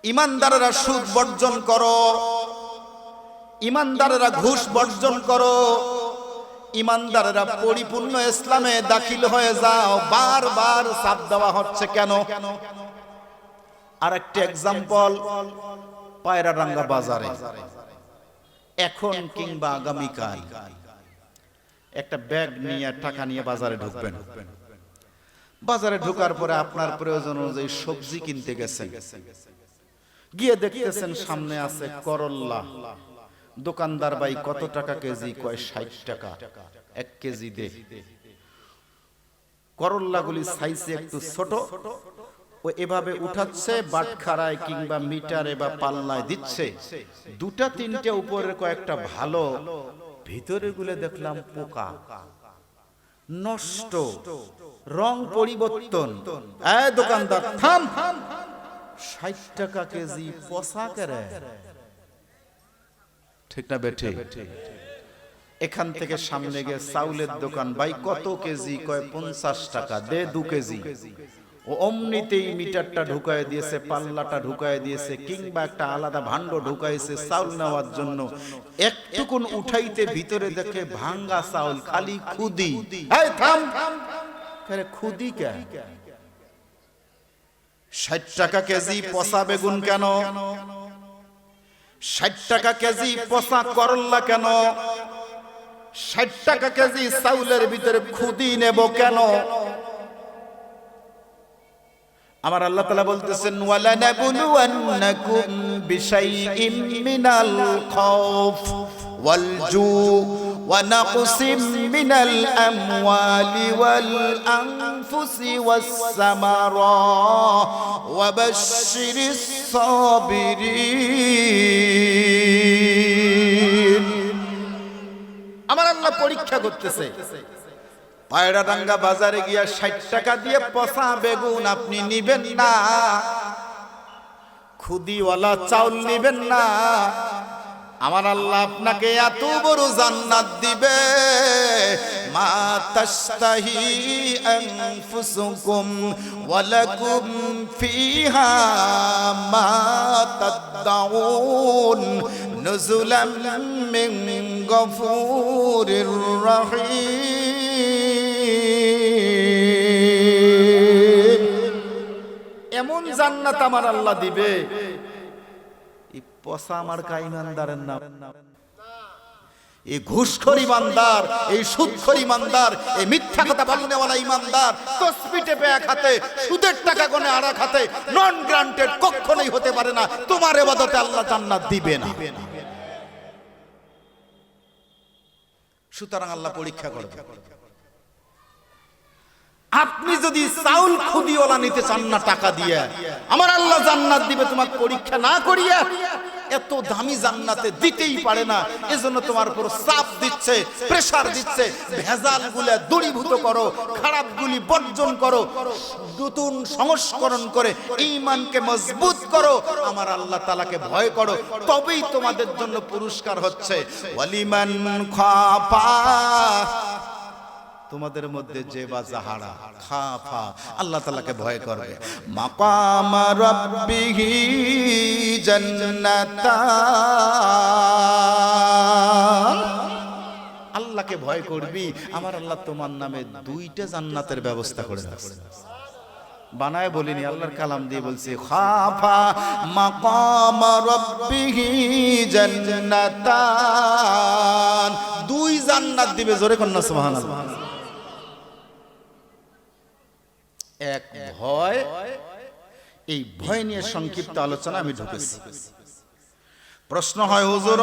ঈমানদারেরা সুদ বর্জন করো, ঈমানদারেরা ঘুষ বর্জন করো, ইমানদারেরা পরিপূর্ণ ইসলামে দাখিল হয়ে যাও, বারবার চাপ দেওয়া হচ্ছে কেন? আরেকটা এক্সাম্পল, পায়রাডাঙ্গা বাজারে এখন কিংবা আগামীকাল একটা ব্যাগ নিয়ে টাকা নিয়ে বাজারে ঢুকবেন। বাজারে ঢোকার পরে আপনার প্রয়োজন অনুযায়ী সবজি কিনতে গেছেন, গিয়ে দেখতেছেন সামনে আছে করল্লা। দোকানদার ভাই কত টাকা কেজি? কয় 60 টাকা 1 কেজি দে। করল্লাগুলি সাইজে একটু ছোট, ও এভাবে উঠাচ্ছে বাটখারায় কিংবা মিটারে বা পাল্লায় দিচ্ছে। দুটা তিনটে উপরে কয়েকটা ভালো, ভিতরে গুলো দেখলাম পোকা, নষ্ট, রং পরিবর্তন। এই দোকানদার থাম, 60 টাকা কেজি পচা করে, ঠিক না বেঠে? এখান থেকে সামনে গিয়ে চাউলের দোকান, ভাই কত কেজি? কয় 50 টাকা দে 2 কেজি। ও অমনিতেই মিটারটা ঢুকায় দিয়েছে, পাল্লাটা ঢুকায় দিয়েছে, কিংবা একটা আলাদা ভান্ড ঢুকাইছে চাউল নেওয়ার জন্য। একটুকুন উঠাইতে ভিতরে দেখে ভাঙ্গা চাউল, খালি খুদি। এই থাম, আরে খুদি কে? 60 টাকা কেজি পচা বেগুন কেন? 60 টাকা কেজি পচা করল্লা কেন? 60 টাকা কেজি চাউলের ভিতরে খুদি নেব কেন? আমার আল্লাহ তাআলা বলতেছেন, ওয়ালা নাবলুওয়ান্নাকুম বিশাইইম মিনাল খাউফ ওয়াল জু ওয়া নাকসিম মিনাল আমওয়ালি ওয়াল আনফুসি ওয়াস সামারাত ওয়া বাশশিরিস সাবিরিন। আমার আল্লাহ পরীক্ষা করতেছে। পায়রাডাঙ্গা বাজারে গিয়া 60 টাকা দিয়ে পচা বেগুন আপনি নিবেন না, খুদিওয়ালা চাউল নিবেন না। আমার আল্লাহ আপনাকে এত বড় জান্নাত দিবে, মা তাশতাহি আনফুসুকুম ওয়া লাকুম ফিহা মা তাদউন নুজুলাম মিন গফুরির রহিম। এমন জান্নাত আমার আল্লাহ দিবে। এই পচা আমার ইমানদারের নাম, এই ঘুষখোর ইমানদার, এই সুদখোর ইমানদার, এই মিথ্যা কথা বলনেওয়ালা ইমানদার, তসবিহ টেপে এক হাতে, সুদের টাকা গনে আর এক হাতে, নন গ্রান্টেড কখনোই হতে পারে না। তোমার ইবাদতে আল্লাহ জান্নাত দিবে না। সুতরাং আল্লাহ পরীক্ষা করবে। আপনি যদি চাউল খুদিওয়ালা নিতে চান না টাকা দিয়ে, আমার আল্লাহ জান্নাত দিবে তোমাকে পরীক্ষা না করিয়া। এত দামি জান্নাতে দিতেই পারে না, এজন্য তোমার উপর চাপ দিচ্ছে, প্রেসার দিচ্ছে। ভেজাল গুলা দূরীভূত করো, খারাপ গুলি বর্জন করো, নতুন সংস্করণ করে ঈমানকে মজবুত করো, আমার আল্লাহ তাআলাকে ভয় করো, তবেই তোমাদের জন্য পুরস্কার হচ্ছে। ওয়ালিমান খাফা, তোমাদের মধ্যে যে বা যাহারা খাফা, আল্লাহ তাআলাকে ভয় করবে, মাকাম রাব্বিহি জান্নাতান, আল্লাহকে ভয় করবি, আমার আল্লাহ তোমার নামে 2টা জান্নাতের ব্যবস্থা করে রাখছে। বানায় বলিনি, আল্লাহর কালাম দিয়ে বলছি, খাফা মাকাম রাব্বিহি জান্নাতান, 2 জান্নাত দিবে। জোরে কন্না সুবহানাল্লাহ। এক ভয়, এই ভয় নিয়ে সংক্ষিপ্ত আলোচনা আমি ঢুকেছি। প্রশ্ন হয়, হুজুর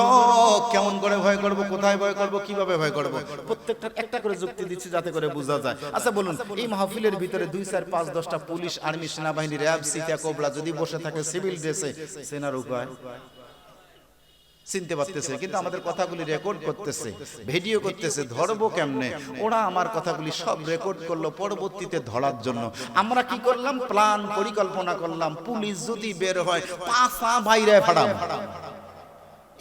কেমন করে ভয় করব, কোথায় ভয় করব, কিভাবে ভয় করব? প্রত্যেকটার একটা করে যুক্তি দিচ্ছি যাতে করে বোঝা যায়। আচ্ছা বলুন, এই মাহফিলের ভিতরে 2, 4, 5, 10টা পুলিশ, আর্মি, সেনাবাহিনী, র‍্যাব, সিতা, কোবরা যদি বসে থাকে সিভিল ড্রেসে, সেনার উপায় চিনতে পারতেছে, কিন্তু আমাদের কথাগুলি রেকর্ড করতেছে, ভিডিও করতেছে, ধরবো কেমনে? ওরা আমার কথাগুলি সব রেকর্ড করলো পরবর্তীতে ধরার জন্য। আমরা কি করলাম? প্ল্যান পরিকল্পনা করলাম, পুলিশ যদি বের হয় পাঁচা বাইরে ফাড়াম,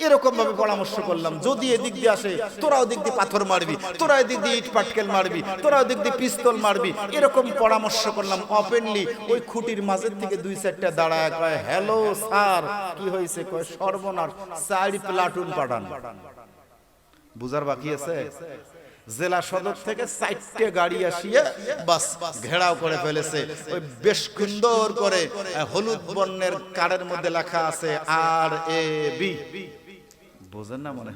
এরকম ভাবে পরামর্শ করলাম। যদি এদিক দিয়ে আসে, তোরা ওদিক দিয়ে পাথর মারবি, তোরা এদিক দিয়ে ইট পাটকেল মারবি, তোরা ওদিক দিয়ে পিস্তল মারবি, এরকম পরামর্শ করলাম ওপেনলি। ওই খুঁটির মাঝের থেকে 2-4টা দাঁড়ায় কয়, হ্যালো স্যার, কি হয়েছে? কয়, সর্বনাশ, 4 প্লাটুন পাঠান। বুঝার বাকি আছে? জেলা সদর থেকে 4টে গাড়ি আসিয়ে বাস ঘেরাও করে ফেলেছে। ওই বেশ সুন্দর করে হলুদ বর্ণের কার্ডের মধ্যে লেখা আছে RAB, বোঝেন না মনে,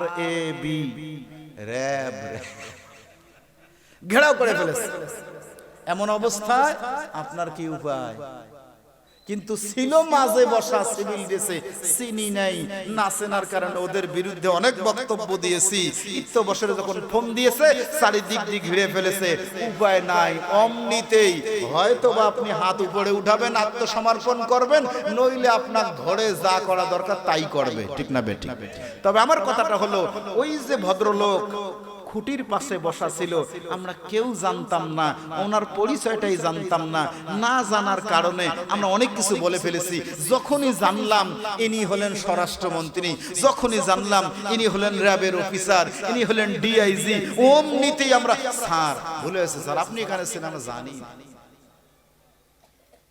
RAB, র‍্যাব, ঘেরাও করে ফেলেছে। এমন অবস্থায় আপনার কি উপায়? কিন্তু ছিল মাঝে বসা সিভিল ড্রেসে, চিনি নাই, না চেনার কারণে ওদের বিরুদ্ধে অনেক বক্তব্য দিয়েছি। ইতো বছরে যখন ফোন দিয়েছে চারিদিক দিয়ে ঘিরে ফেলেছে, উপায় নাই। অমনিতেই হয়তো বা আপনি হাত উপরে উঠাবেন, আত্মসমর্পণ করবেন, নইলে আপনার ঘরে যা করা দরকার তাই করবে, ঠিক না বেঠিক? তবে আমার কথাটা হলো, ওই যে ভদ্রলোক খুঁটির পাশে বসা ছিল, আমরা কেউ জানতাম না, ওনার পরিচয়টাই জানতাম না। না জানার কারণে আমরা অনেক কিছু বলে ফেলেছি। যখনই জানলাম ইনি হলেন স্বরাষ্ট্রমন্ত্রী, যখনই জানলাম ইনি হলেন র্যাবের অফিসার, ইনি হলেন DIG, অমনিতেই আমরা স্যার ভুলে গেছে, স্যার আপনি এখানে ছিলেন আমরা জানি।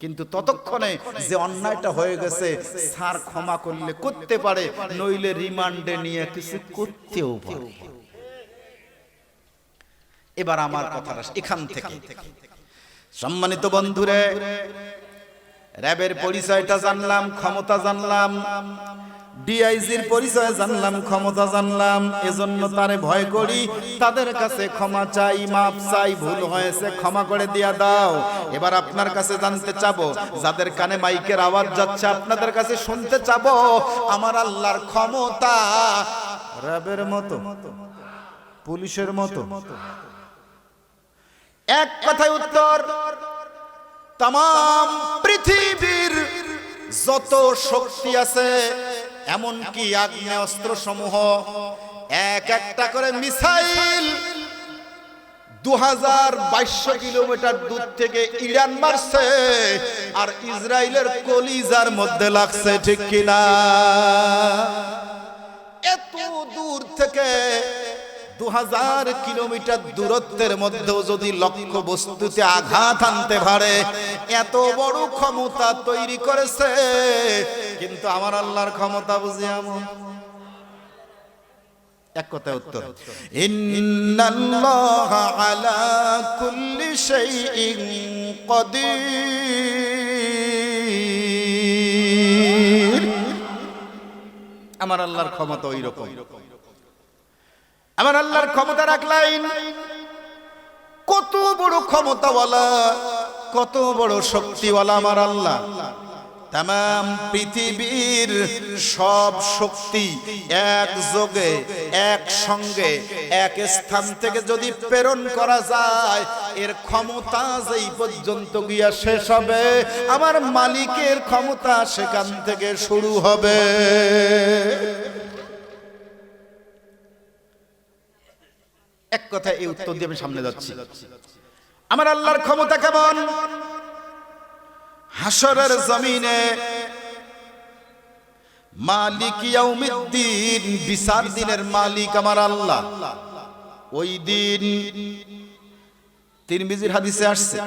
কিন্তু ততক্ষণে যে অন্যায়টা হয়ে গেছে, স্যার ক্ষমা করলে করতে পারে, নইলে রিমান্ডে নিয়ে কিছু করতেও পারে। এবার আমার কথাটা এখান থেকে, সম্মানিত বন্ধুরে, র্যাবের পরিচয়টা জানলাম, ক্ষমতা জানলাম, DIGর পরিচয় জানলাম, ক্ষমতা জানলাম, এজন্য তারে ভয় করি, তাদের কাছে ক্ষমা চাই, মাপ চাই, ভুল হয়েছে ক্ষমা করে দিয়া দাও। এবার আপনার কাছে জানতে চাবো, যাদের কানে মাইকের আওয়াজ যাচ্ছে আপনাদের কাছে শুনতে চাবো, আমার আল্লাহর ক্ষমতা র্যাবের মতো, পুলিশের মতো? এক কথায় উত্তর, তামাম পৃথিবীর যত শক্তি আছে, এমনকি আগ্নেয়াস্ত্র সমূহ, এক একটা করে মিসাইল 2200 কিলোমিটার দূর থেকে ইরান মারছে, আর ইসরায়েলের কলিজার মধ্যে লাগছে, ঠিক কিনা? এত দূর থেকে 2000 কিলোমিটার দূরত্বের মধ্যেও যদি লক্ষ্য বস্তুতে আঘাত আনতে পারে, এত বড় ক্ষমতা তৈরি করেছে। কিন্তু আমার আল্লাহর ক্ষমতা বুঝি এমন? এক কথায় উত্তর, ইন্নাল্লাহা আলা কুল্লি শাইইন কাদির। আমার আল্লাহর ক্ষমতা ওই রকম। আমার আল্লাহর ক্ষমতা রাখলেন, কত বড় ক্ষমতাওয়ালা, কত বড় শক্তিওয়ালা আমার আল্লাহ। তামাম পৃথিবীর সব শক্তি একযোগে, একসঙ্গে, এক স্থান থেকে যদি প্রেরণ করা যায়, এর ক্ষমতা যেই পর্যন্ত গিয়া শেষ হবে, আমার মালিকের ক্ষমতা সেখান থেকে শুরু হবে। এক কথা এই উত্তর দিয়ে আমি সামনে যাচ্ছি। আমার আল্লাহর ক্ষমতা কেমন? হাসরের জমিনে মালিক ইয়াউমিদ্দিন, বিচার দিনের মালিক আমার আল্লাহ। ওই দিন তিরমিজির হাদিসে আসছে,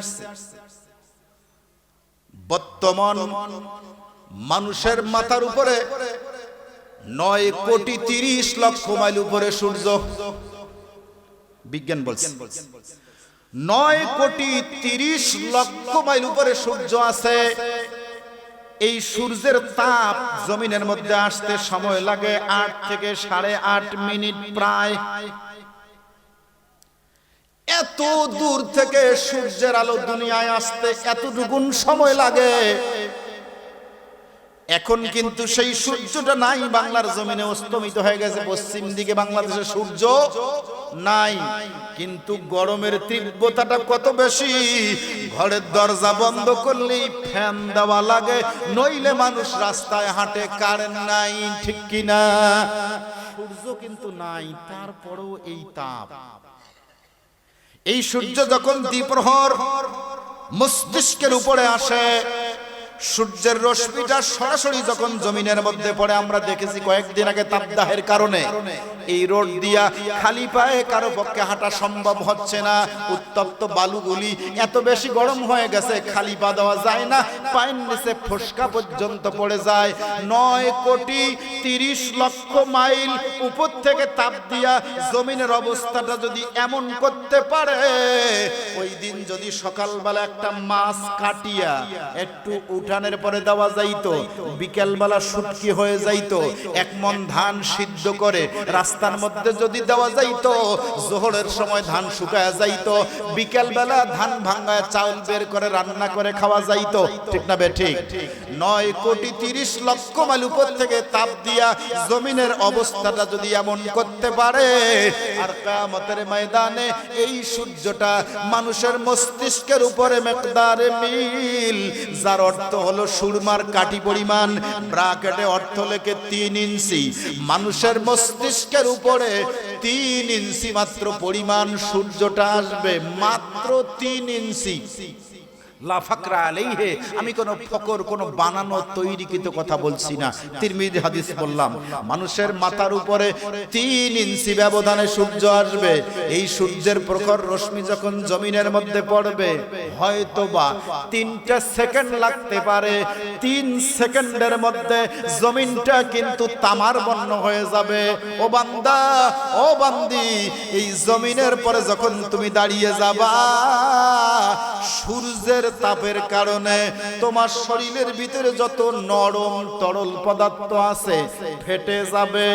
বর্তমান মানুষের মাথার উপরে 9,30,00,000 মাইল উপরে সূর্য। বিজ্ঞান বলছে 9,30,00,000 মাইল উপরে সূর্য আছে। এই সূর্যের তাপ জমিনের মধ্যে আসতে সময় লাগে 8 থেকে 8.5 মিনিট প্রায়। এত দূর থেকে সূর্যের আলো দুনিয়ায় আসতে এতটুকু সময় লাগে। এখন কিন্তু সেই সূর্যটা নাই, বাংলার জমিনে অস্তমিত হয়ে গেছে। পশ্চিম দিকে বাংলাদেশের সূর্য নাই, কিন্তু গরমের তীব্রতাটা কত বেশি। ঘরের দরজা বন্ধ করলেই ফ্যান দেওয়া লাগে, নইলে মানুষ রাস্তায় হাঁটে, কারেন্ট নাই, ঠিক কিনা? সূর্য কিন্তু নাই, তারপরেও এই তাপ। এই সূর্য যখন দ্বিপ্রহর মস্তিষ্কের উপরে আসে, সূর্যের রশ্মিটা সরাসরি যখন জমিনের মধ্যে পড়ে, আমরা দেখেছি কয়েকদিন আগে তাপদাহের কারণে এই রোড দিয়া খালি পায়ে কারো পক্ষে হাঁটা সম্ভব হচ্ছে না। উত্তপ্ত বালুগুলি এত বেশি গরম হয়ে গেছে, খালি পা দেওয়া যায় না, পায়ের নিচে ফোসকা পর্যন্ত পড়ে যায়। 9,30,00,000 মাইল উপর থেকে তাপ দিয়া জমিনের অবস্থাটা যদি এমন করতে পারে, ওই দিন যদি সকালবেলা একটা মাছ কাটিয়া একটু উঠানের পরে দেওয়া যাইতো, বিকেলবেলা শুটকি হয়ে যাইতো, 1 মণ ধান সিদ্ধ করে রাস্তার মধ্যে যদি দেওয়া যাইতো, জোহরের সময় ধান শুকায়া যাইতো, বিকেলবেলা ধান ভাঙায় চাউল বের করে রান্না করে খাওয়া যাইতো। ঠিক না বেঠিক? 9,30,00,000 মাইল উপর থেকে তাপ দিয়া জমিনের অবস্থাটা যদি এমন করতে পারে, আর কিয়ামতের ময়দানে এই সূর্যটা মানুষের মস্তিষ্কের উপরে মিকদারে মিল, যার অর্থ হলো সুরমার কাঠি পরিমাণ, ব্র্যাকেটে অর্থ লেখে 3 ইঞ্চি, মানুষের মস্তিষ্কের উপরে 3 ইঞ্চি মাত্র পরিমাণ সূর্যটা আসবে, মাত্র 3 ইঞ্চি। লা ফাকরা আলাইহি, আমি কোন ফকর, কোন বানানো তৈরিকৃত কথা বলছি না, তিরমিজি হাদিস বললাম। মানুষের মাথার উপরে 3 ইঞ্চি ব্যবধানে সূর্য আসবে। এই সূর্যের প্রখর রশ্মি যখন জমিনের মধ্যে পড়বে, হয়তোবা 3টা সেকেন্ড লাগতে পারে, 3 সেকেন্ডের মধ্যে জমিনটা কিন্তু তামার বর্ণ হয়ে যাবে। ও বান্দা, ও বান্দি, এই জমিনের পরে যখন তুমি দাঁড়িয়ে যাবা, সূর্যের তাপের কারণে তোমার শরীরের ভিতরে যত নরম তরল পদার্থ আছে ফেটে যাবে,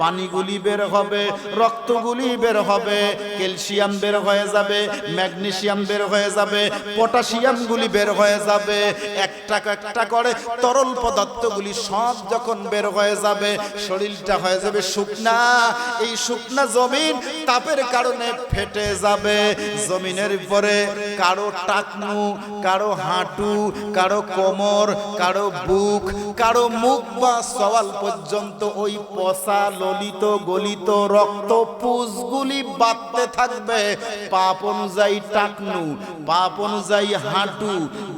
পানিগুলি বের হবে, রক্তগুলি বের হবে, ক্যালসিয়াম বের হয়ে যাবে, ম্যাগনেসিয়াম বের হয়ে যাবে, পটাশিয়ামগুলি বের হয়ে যাবে, একটা একটা করে তরল পদার্থগুলি সব যখন বের হয়ে যাবে, শরীরটা হয়ে যাবে শুকনা। এই শুকনা জমিন তাপের কারণে ফেটে যাবে। জমিনের উপরে কারো টাকনু, কারো হাঁটু, কারো কোমর, কারো বুক, কারো মুখ বা সওয়াল পর্যন্ত ওই পচা ললিত গলিত রক্ত পুষগুলি বাঁধতে থাকবে। পাপ অনুযায়ী টাকনু, পাপ অনুযায়ী হাঁটু,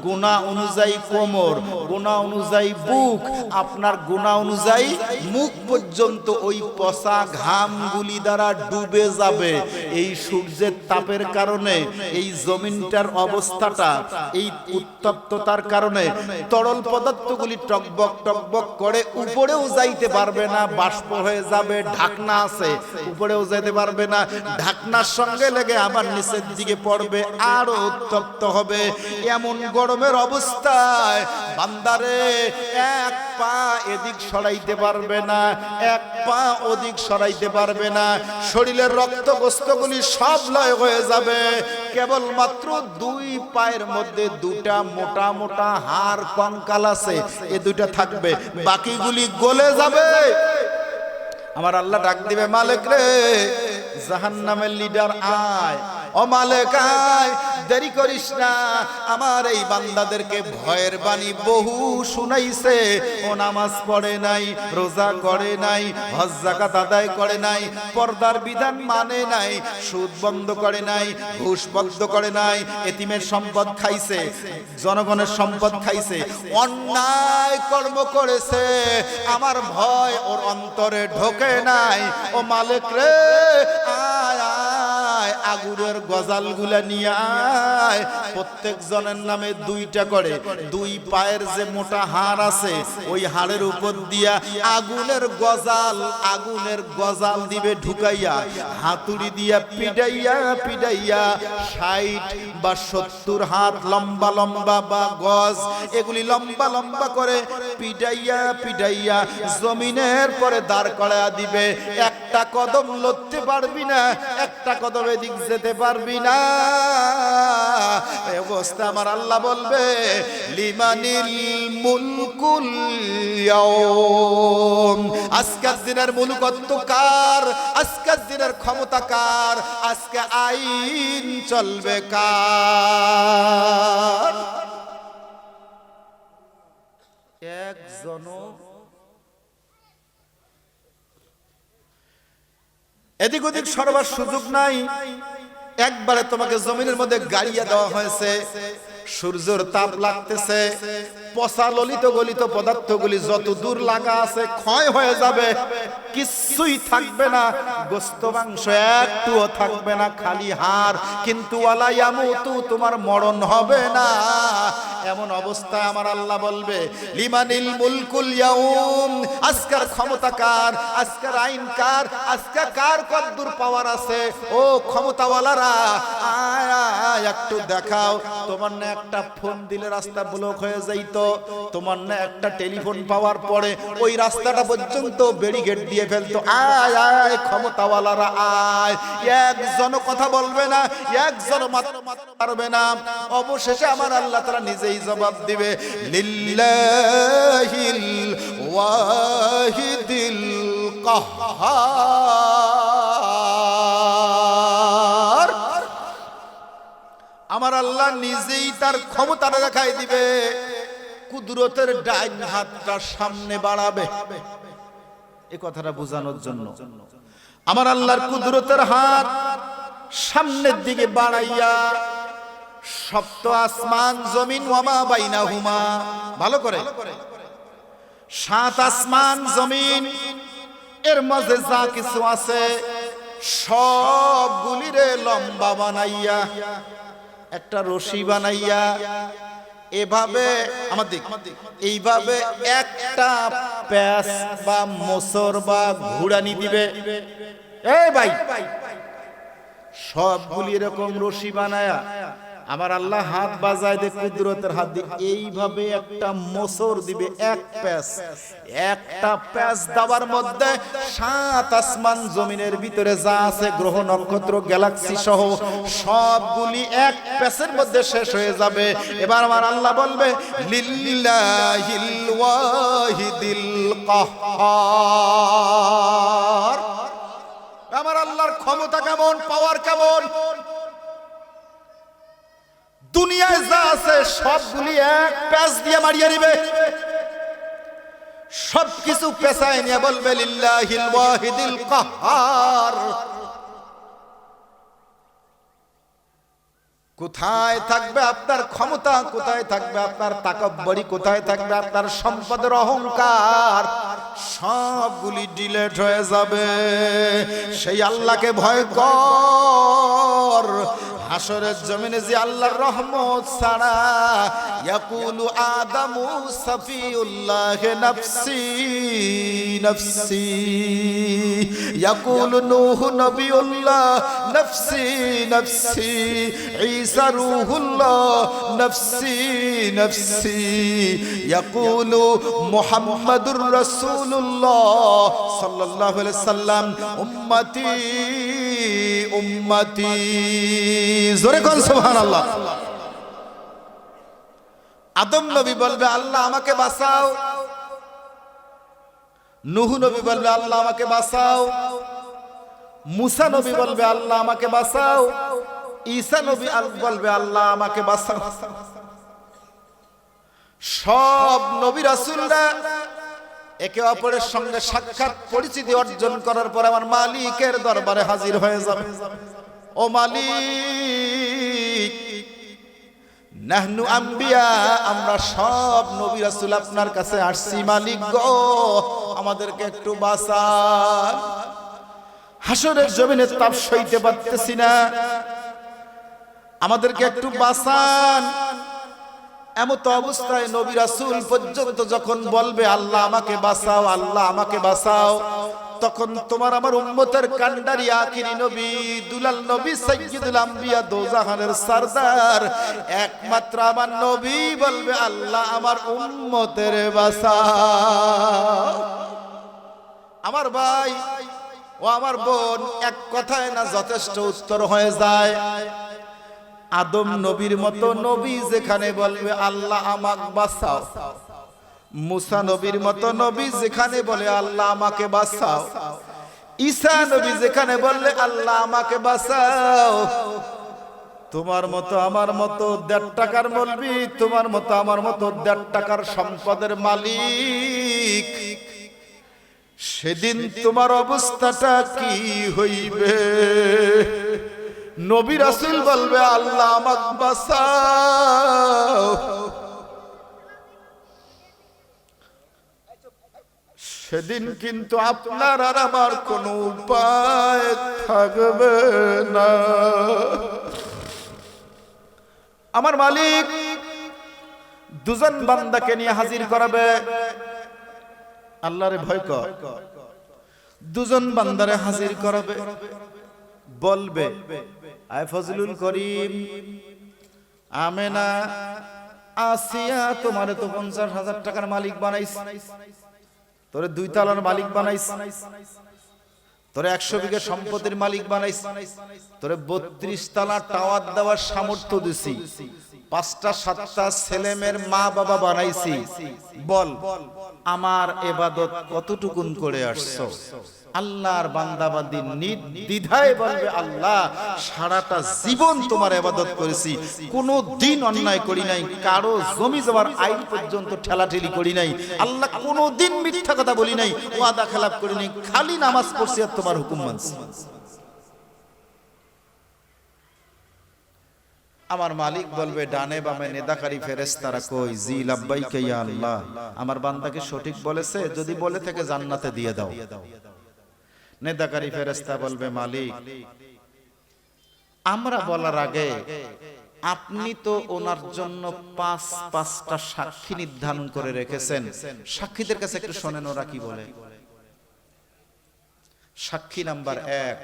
গুনাহ অনুযায়ী কোমর, গুনাহ অনুযায়ী বুক, আপনার গুনাহ অনুযায়ী মুখ পর্যন্ত ওই পচা ঘামগুলি দ্বারা ডুবে যাবে। এই সূর্যের তাপের কারণে এই জমিনটার অবস্থাটা, এই উত্তপ্ততার কারণে তরল পদার্থগুলি টকবক টকবক করে উপরেও যাইতে পারবে না, বাষ্প হয়ে যাবে। ঢাকনা আছে, উপরেও যেতে পারবে না, ঢাকনার সঙ্গে লেগে আবার নিচের দিকে পড়বে, আরো উত্তপ্ত হবে। এমন গরমের অবস্থায় বান্দারে এক পা এদিক সরাইতে পারবে না, এক পা ওদিক সরাইতে পারবে না, শরীরের রক্তগোস্তগুলি সব লয় হয়ে যাবে। কেবলমাত্র 2 পায়ের মধ্যে 2টা মোটা মোটা হাড় কঙ্কাল আছে, এই 2টা থাকবে, বাকিগুলি গলে যাবে। আমার আল্লাহ ডাক দিবে, মালিক রে, জাহান্নামের লিডার আয়, ও মালিক আয়, দেরি করিস না। আমার এই বান্দাদেরকে ভয়ের বাণী বহু শুনাইছে, ও নামাজ পড়ে নাই, রোজা করে নাই, হজ যাকাত আদায় করে নাই, পর্দার বিধান মানে নাই, সুদ বন্ধ করে নাই, ঘুষ বন্ধ করে নাই, এতিমের সম্পদ খাইছে, জনগণের সম্পদ খাইছে, অন্যায় কর্ম করেছে, আমার ভয় ওর অন্তরে ঢোকে নাই। ও মালিক রে, আয় আয়, আগুনের গজালগুলা নিয়ে আয়। প্রত্যেক জনের নামে 2টা করে, 2 পায়ের যে মোটা হাড় আছে, ওই হাড়ের উপর দিয়া আগুনের গজাল দিবে ঢুকাইয়া, হাতুড়ি দিয়া পিডাইয়া পিডাইয়া 60 বা 70 হাত লম্বা লম্বা বা গজ, এগুলি লম্বা লম্বা করে পিডাইয়া পিডাইয়া জমিনের পরে দাঁড় করায়া দিবে। একটা কদম লড়তে পারবি না, একটা কদম এদিক যেতে পারবি না। এই অবস্থা আমার আল্লাহ বলবে, লিমানিল মুলকুল ইয়াউম, আজকের দিনের মুলুকত্ব কার, আজকের দিনের ক্ষমতা কার, আজকে আইন চলবে কার? একজনও এদিক ওদিক সরবার সুযোগ নাই। একবারে তোমাকে জমিনের মধ্যে গাড়িয়া দেওয়া হয়েছে, সূর্যের তাপ লাগতেছে, পচা ললিত গলিত পদার্থগুলি যত দূর লাগা আছে ক্ষয় হয়ে যাবে, কিছুই থাকবে না, গোস্ত মাংস একটুও থাকবে না, খালি হাড়। কিন্তু ওয়ালা ইয়ামুতু, তোমার মরণ হবে না। এমন অবস্থায় আমার আল্লাহ বলবে লিমানিল মুলকুল ইয়াউম, আজকের ক্ষমতা কার, আজকের আইন কার, আজকে কার কদ্দুর পাওয়ার আছে। ও ক্ষমতাওয়ালারা আয় একটু দেখাও। তোমার না একটা ফোন দিলে রাস্তা ব্লক হয়ে যাইতো, তোমার না একটা টেলিফোন পাওয়ার পরে ওই রাস্তাটা পর্যন্ত ব্যারিকেড দিয়ে ফেলতো। আয় আয় ক্ষমতাওয়ালারা আয়। একজন কথা বলবে না, একজন মাথা পারবে না। অবশেষে আমার আল্লাহ তাআলা নিজেই জবাব দিবে লিল্লাহিল ওয়াহিদিল কাহ্হার। আমার আল্লাহ নিজেই তার ক্ষমতাটা দেখাই দিবে, কুদরতের ডাইন হাতটা সামনে বাড়াবে। এই কথাটা বোঝানোর জন্য আমার আল্লাহর কুদরতের হাত সামনের দিকে বাড়াইয়া সপ্ত আসমান জমিন ওয়ামা বাইনাহুমা, ভালো করে, সাত আসমান জমিন এর মাঝে যা কিছু আছে সবগুলিরে লম্বা বানাইয়া একটা রশি বানাইয়া এভাবে আমাদের এইভাবে একটা প্যাঁচ বা মোসর বা ঘুড়ানি দিবে। এই ভাই, সবগুলি এরকম রশি বানায়া আমার আল্লাহ হাত বাজায় দে, কুদরতের হাত দিয়ে এইভাবে একটা মোসর দিবে, এক প্যাঁচ। একটা প্যাঁচ দেওয়ার মধ্যে সাত আসমান জমিনের ভিতরে যা আছে গ্রহ নক্ষত্র গ্যালাক্সি সহ সবগুলি এক প্যাঁচের মধ্যে শেষ হয়ে যাবে। এবার আমার আল্লাহ বলবে লিল্লাহিল ওয়াহিদিল কাহ্হার। আমার আল্লাহর ক্ষমতা কেমন, পাওয়ার কেমন। দুনিয়ায় যা আছে সবগুলি এক প্যাঁচ দিয়ে মারিয়ে নিবে, সবকিছু পেছায় নিয়ে বলবে লিল্লাহিল ওয়াহিদিল কাহ্হার। কোথায় থাকবে আপনার ক্ষমতা, কোথায় থাকবে আপনার তাকাব্বুরি, কোথায় থাকবে আপনার সম্পদের অহংকার, সবগুলি ডিলেট হয়ে যাবে। সেই আল্লাহকে ভয় কর। হাসরের জমিনে যে আল্লাহর রহমত ছাড়া ইয়াকুলু আদামু সাফিউল্লাহ নাফসি নাফসি, ইয়াকুলু নূহ নবিউল্লাহ নাফসি নাফসি, ঈসা রূহুল্লাহ নাফসি নাফসি, ইয়াকুলু মুহাম্মাদুর রাসূলুল্লাহ সাল্লাল্লাহু আলাইহি সাল্লাম উম্মতি উম্মতি। জোরে কোন সুবহানাল্লাহ। আদম নবী বলবে আল্লাহ আমাকে বাঁচাও, নূহ নবী বলবে আল্লাহ আমাকে বাঁচাও, মুসা নবী বলবে আল্লাহ আমাকে বাঁচাও, ঈসা নবী বলবে আল্লাহ আমাকে বাঁচাও। সব নবী রাসূলরা একে অপরের সঙ্গে সাক্ষাৎ পরিচিতি অর্জন করার পর আমার মালিকের দরবারে হাজির হয়ে যাবে। ও মালিক, নাহনু আম্বিয়া, আমরা সব নবী রাসূল আপনার কাছে আসছি, মালিক গো আমাদেরকে একটু বাঁচান। হাসরের জমিনে তাপ সইতে পারতেছি না, আমাদেরকে একটু বাঁচান। এমত অবস্থায় নবী রাসূল পর্যন্ত যখন বলবে আল্লাহ আমাকে বাঁচাও, আল্লাহ আমাকে বাঁচাও, তখন তোমার আমার উম্মতের কান্ডারি আখিরি নবী দুলাল নবী সাইয়্যিদুল আম্বিয়া দোজাহানের সরদার একমাত্র আমার নবী বলবে আল্লাহ আমার উম্মতের বাঁচাও। আমার ভাই ও আমার বোন, এক কথায় না যথেষ্ট উত্তর হয়ে যায়। আদম নবীর মতো নবী যেখানে বলবে আল্লাহ আমাকে বাঁচাও, মুসা নবীর মতো নবী যেখানে বলে আল্লাহ আমাকে বাঁচাও, ঈসা নবী যেখানে বললে আল্লাহ আমাকে বাঁচাও, তোমার মতো আমার মতো 1.5 টাকার মৌলবি, তোমার মতো আমার মতো 1.5 টাকার সম্পদের মালিক, সেদিন তোমার অবস্থাটা কি হইবে? নবী রাসূল বলবে আল্লাহ আমাকে বাঁচাও। সেদিন কিন্তু আপনার আর আমার কোনো উপায় থাকবে না। আমার মালিক দুজন বান্দাকে নিয়ে হাজির করাবে। আল্লাহরে ভয় কর। দুজন বান্দারে হাজির করাবে, বলবে আয় ফজলুল করিম, আমেনা, আসিয়া, তোমারে তো 50,000 টাকার মালিক বানাইছ, তোরে 2 তলার মালিক বানাইছ, তোরে 100 বিঘা সম্পত্তির মালিক বানাইছ, তোরে 32 তলা টাওয়ার দেওয়ার সামর্থ্য দিছি, 5টা 7টা ছেলেমেয়ের মা বাবা বানাইছি। বল আমার ইবাদত কতটুকুন করে আসছো? আল্লাহর বান্দাবান্দি নির্দ্বিধায় বলবে আল্লাহ সারাটা জীবন তোমার ইবাদত করেছি, কোনো দিন অন্যায় করি নাই, কারো জমি জমার আইন পর্যন্ত ঠেলাঠেলি করি নাই, আল্লাহ কোনো দিন মিথ্যা কথা বলি নাই, ওয়াদা খেলাপ করি নাই, খালি নামাজ পড়ছি আর তোমার হুকুম মানছি। আমার মালিক বলবে ডানে বামে নেদাকারী ফেরেশতারা কই? জি লাব্বাইকা ইয়া আল্লাহ, আমার বান্দাকে সঠিক বলেছে, যদি বলে থাকে জান্নাতে দিয়ে দাও। নেদাকারী ফেরেশতা বলবে মালিক আমরা বলার আগে আপনি তো ওনার জন্য 5টা সাক্ষী নির্ধারণ করে রেখেছেন, সাক্ষীদের কাছে একটু শোনেন ওরা কি বলে। সাক্ষী নাম্বার 1,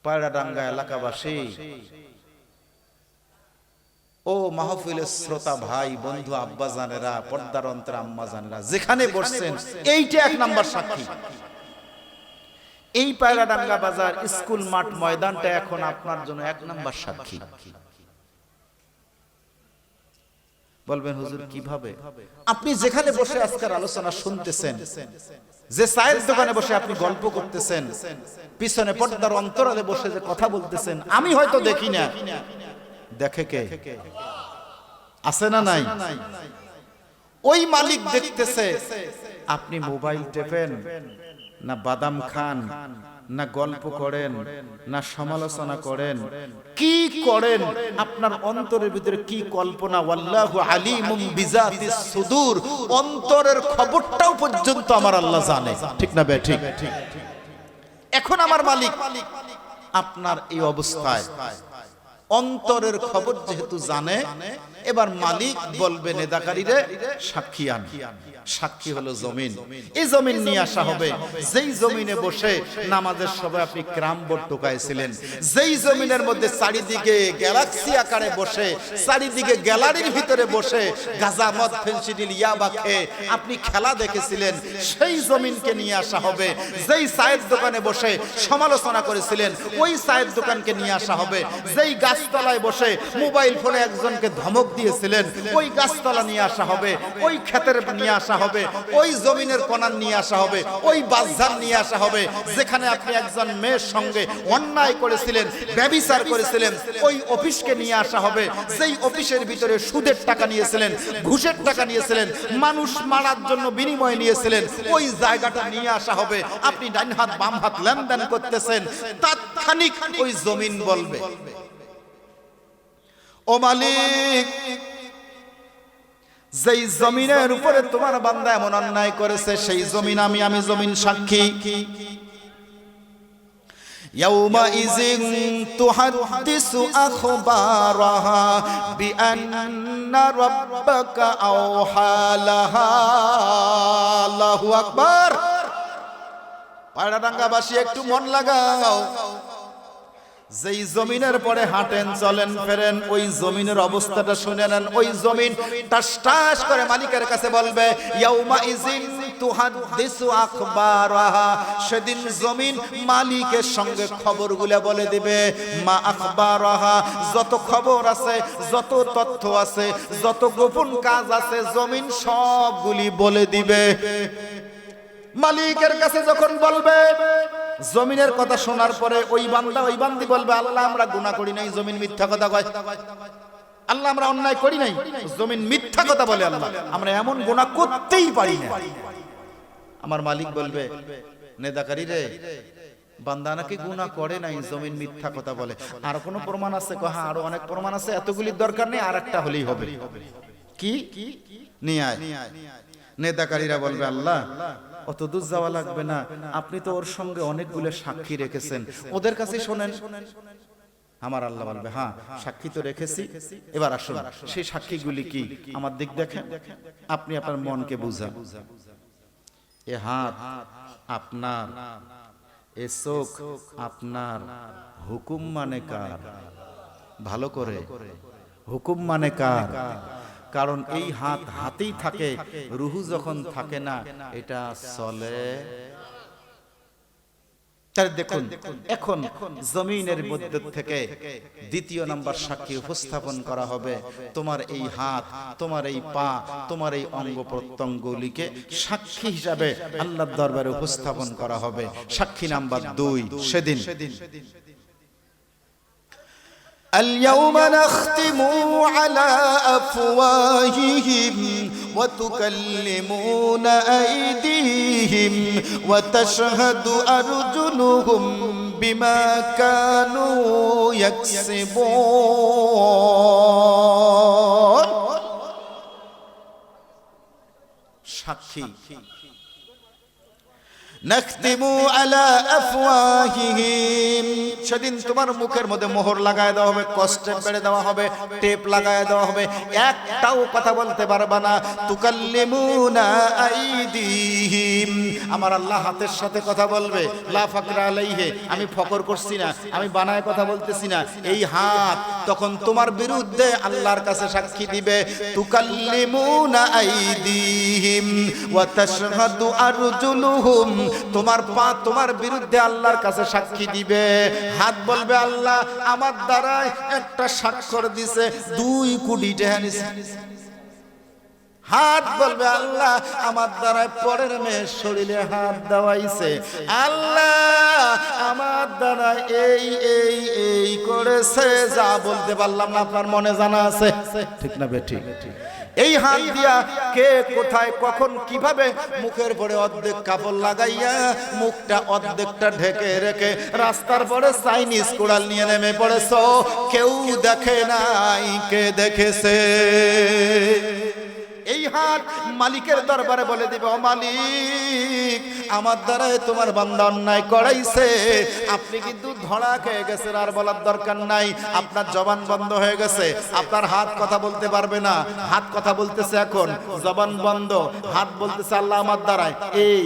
পায়রাডাঙ্গা এলাকাবাসী ও মাহফিলের শ্রোতা ভাই বন্ধু আব্বা জানেরা, পর্দার অন্তরে আম্মা জানেরা, যেখানে বসছেন এইটা 1 নাম্বার সাক্ষী। এই পায়রাডাঙ্গা বাজার স্কুল মাঠ ময়দানটা এখন আপনার জন্য 1 নাম্বার সাক্ষী। বলবেন হুজুর কিভাবে? আপনি যেখানে বসে আজকের আলোচনা শুনতেছেন, যে চায়ের দোকানে বসে আপনি গল্প করতেছেন, পিছনে পর্দার অন্তরালে বসে যে কথা বলতেছেন, আমি হয়তো দেখি না, দেখে কে? আছে না নাই? ওই মালিক দেখতেছে আপনি মোবাইল টেপেন না, বাদাম খান না, গল্প করেন না, সমালোচনা করেন, কি করেন, আপনার অন্তরের ভিতরে কি কল্পনা, ওয়াল্লাহু আলিমুম বিজাতিস সুদূর, অন্তরের খবরটাও পর্যন্ত আমার আল্লাহ জানে। ঠিক না বে ঠিক? এখন আমার মালিক আপনার এই অবস্থায় অন্তরের খবর যেহেতু জানে, এবার মালিক বলবে নেদাকারীরে সাক্ষী আন। সাক্ষী হলো জমিন। এই জমিন নিয়ে আসা হবে, যেই জমিনে বসে নামাজের সময় আপনি ক্রাম বোর্ড ঢুকাইছিলেন, যেই জমিনের মধ্যে চারিদিকে গ্যালাক্সি আকারে বসে, চারিদিকে গ্যালারির ভিতরে বসে গাঁজা মদ ফেন্সিডিল ইয়াবা খেয়ে আপনি খেলা দেখেছিলেন, সেই জমিনকে নিয়ে আসা হবে। যেই চায়ের দোকানে বসে সমালোচনা করেছিলেন, ওই চায়ের দোকানকে নিয়ে আসা হবে। যেই গাছতলায় বসে মোবাইল ফোনে একজনকে ধমক দিয়েছিলেন, ওই গাছতলা নিয়ে আসা হবে। ওই ক্ষেতের নিয়ে আসা হবে, ওই জমিনের কোণার নিয়ে আসা হবে, ওই বাজার নিয়ে আসা হবে যেখানে আপনি একজন মেয়ের সঙ্গে অন্যায় করেছিলেন, ব্যভিচার করেছিলেন, ওই অফিসকে নিয়ে আসা হবে। যেই অফিসের ভিতরে সুদের টাকা নিয়েছিলেন, ঘুষের টাকা নিয়েছিলেন, মানুষ মারার জন্য বিনিময় নিয়েছিলেন, ওই জায়গাটা নিয়ে আসা হবে। আপনি ডান হাত বাম হাত লেনদেন করতেছেন, তাৎক্ষণিক ওই জমিন বলবে ও মালিক, যেই জমিনের উপরে তোমার বান্দা এমন অন্যায় করেছে, সেই জমিন আমি জমিন সাক্ষী। ইয়াউমা ইযিন তুহাদ্দিসু আখবারাহা বিআন্না রাব্বাকা আওহা লাহা। আল্লাহু আকবার। পায়রাডাঙ্গাবাসী একটু মন লাগাও। যেই জমিনের পরে হাঁটেন চলেন ফেরেন, ওই জমিনের অবস্থাটা শুনে নেন। ওই জমিন টাস টাস করে মালিকের কাছে বলবে ইয়াউমা ইযিন তুহাদ্দিসু আখবারাহা। সেদিন জমিন মালিকের সঙ্গে খবরগুলো বলে দিবে। মা আখবারাহা, যত খবর আছে, যত তথ্য আছে, যত গোপন কাজ আছে, জমিন সবগুলি বলে দিবে। মালিকের কাছে যখন বলবে, জমিনের কথা শোনার পরে ওই বান্দা ওই বান্দি বলবে আল্লাহ আমরা গুনাহ করি নাই, জমিন মিথ্যা কথা কয়। আল্লাহ আমরা অন্যায় করি নাই, জমিন মিথ্যা কথা বলে। আল্লাহ আমরা এমন গুনাহ করতেই পারি না। আমার মালিক বলবে নেদাকারী রে, বান্দা নাকি গুনাহ করে নাই, জমিন মিথ্যা কথা বলে। আর কোনো প্রমাণ আছে? কহা আরো অনেক প্রমাণ আছে, এতগুলির দরকার নেই, আর একটা হলেই হবে। কি নিয়ে আয়। নেতাকারীরা বলবে আল্লাহ অত দূর যাওয়া লাগবে না, আপনি তো ওর সঙ্গে অনেকগুলো সাক্ষী রেখেছেন, ওদের কাছে শোনেন। আমার আল্লাহ বলবে হ্যাঁ সাক্ষী তো রেখেছি, এবার আসুন সেই সাক্ষীগুলি কি আমার দিক দেখেন, আপনি আপনার মনকে বুঝান। এ হাত আপনার, এ চোখ আপনার, হুকুম মানে কার? ভালো করে, হুকুম মানে কার? কারণ এই হাত হাতেই থাকে, রুহু যখন থাকে না এটা চলে। তাহলে দেখুন এখন জমিনের মধ্যে থেকে দ্বিতীয় নাম্বার সাক্ষী উপস্থাপন করা হবে। তোমার এই হাত, তোমার এই পা, তোমার এই অঙ্গ প্রত্যঙ্গগুলিকে সাক্ষী হিসাবে আল্লাহর দরবারে উপস্থাপন করা হবে। সাক্ষী নাম্বার 2 সেদিন اليوم نختم على أفواههم وتكلمون أيديهم وتشهد أرجلهم بما كانوا يكسبون সাক্ষী নাখতিমু আলা আফওয়াহিহিম, সেদিন তোমার মুখের মধ্যে মোহর লাগায় দেওয়া হবে, কষ্টেপ বেড়ে দেওয়া হবে, টেপ লাগায় দেওয়া হবে, একটাও কথা বলতে পারবা না। তুকাল্লিমুনা আইদিহিম, আমার আল্লাহ হাতের সাথে কথা বলবে। লা ফাকরা আলাইহি, আমি ফকর করছি না, আমি বানায় কথা বলতেছি না। এই হাত তখন তোমার বিরুদ্ধে আল্লাহর কাছে সাক্ষী দিবে। তুকাল্লিমুনা আইদিহিম ওয়া তাশহাদু আরজুলুহুম, তোমার পা তোমার বিরুদ্ধে আল্লাহর কাছে সাক্ষী দিবে। হাত বলবে আল্লাহ আমার দ্বারাই একটা স্বাক্ষর দিছে 2 কোটি টাকা নিছে। হাত বলবে আল্লাহ আমার দ্বারাই পরের মেয়ের শরীরে হাত দেওয়াইছে। আল্লাহ আমার দ্বারা এই এই এই করেছে, যা বলতে পারলাম না আপনার মনে জানা আছে, ঠিক না বেঠিক? এই হাত দিয়া কে কোথায় কখন কিভাবে মুখের পরে অর্ধেক কাপড় লাগাইয়া মুখটা অর্ধেকটা ঢেকে রেখে রাস্তার পরে চাইনিজ কুড়াল নিয়ে নেমে পড়েছো, কেউ দেখে নাই, কে দেখেছে? এই হাত মালিকের দরবারে বলে দিবে ও মালিক আমার দ্বারাই তোমার বান্দা অন্যায় করাইছে, আপনি কিন্তু ধরা খেয়ে গেছেন, আর বলার দরকার নাই, আপনার জবান বন্ধ হয়ে গেছে, আপনার হাত কথা বলতে পারবে না। হাত কথা বলতেছে এখন, জবান বন্ধ, হাত বলতেছে আল্লাহ আমার দ্বারাই এই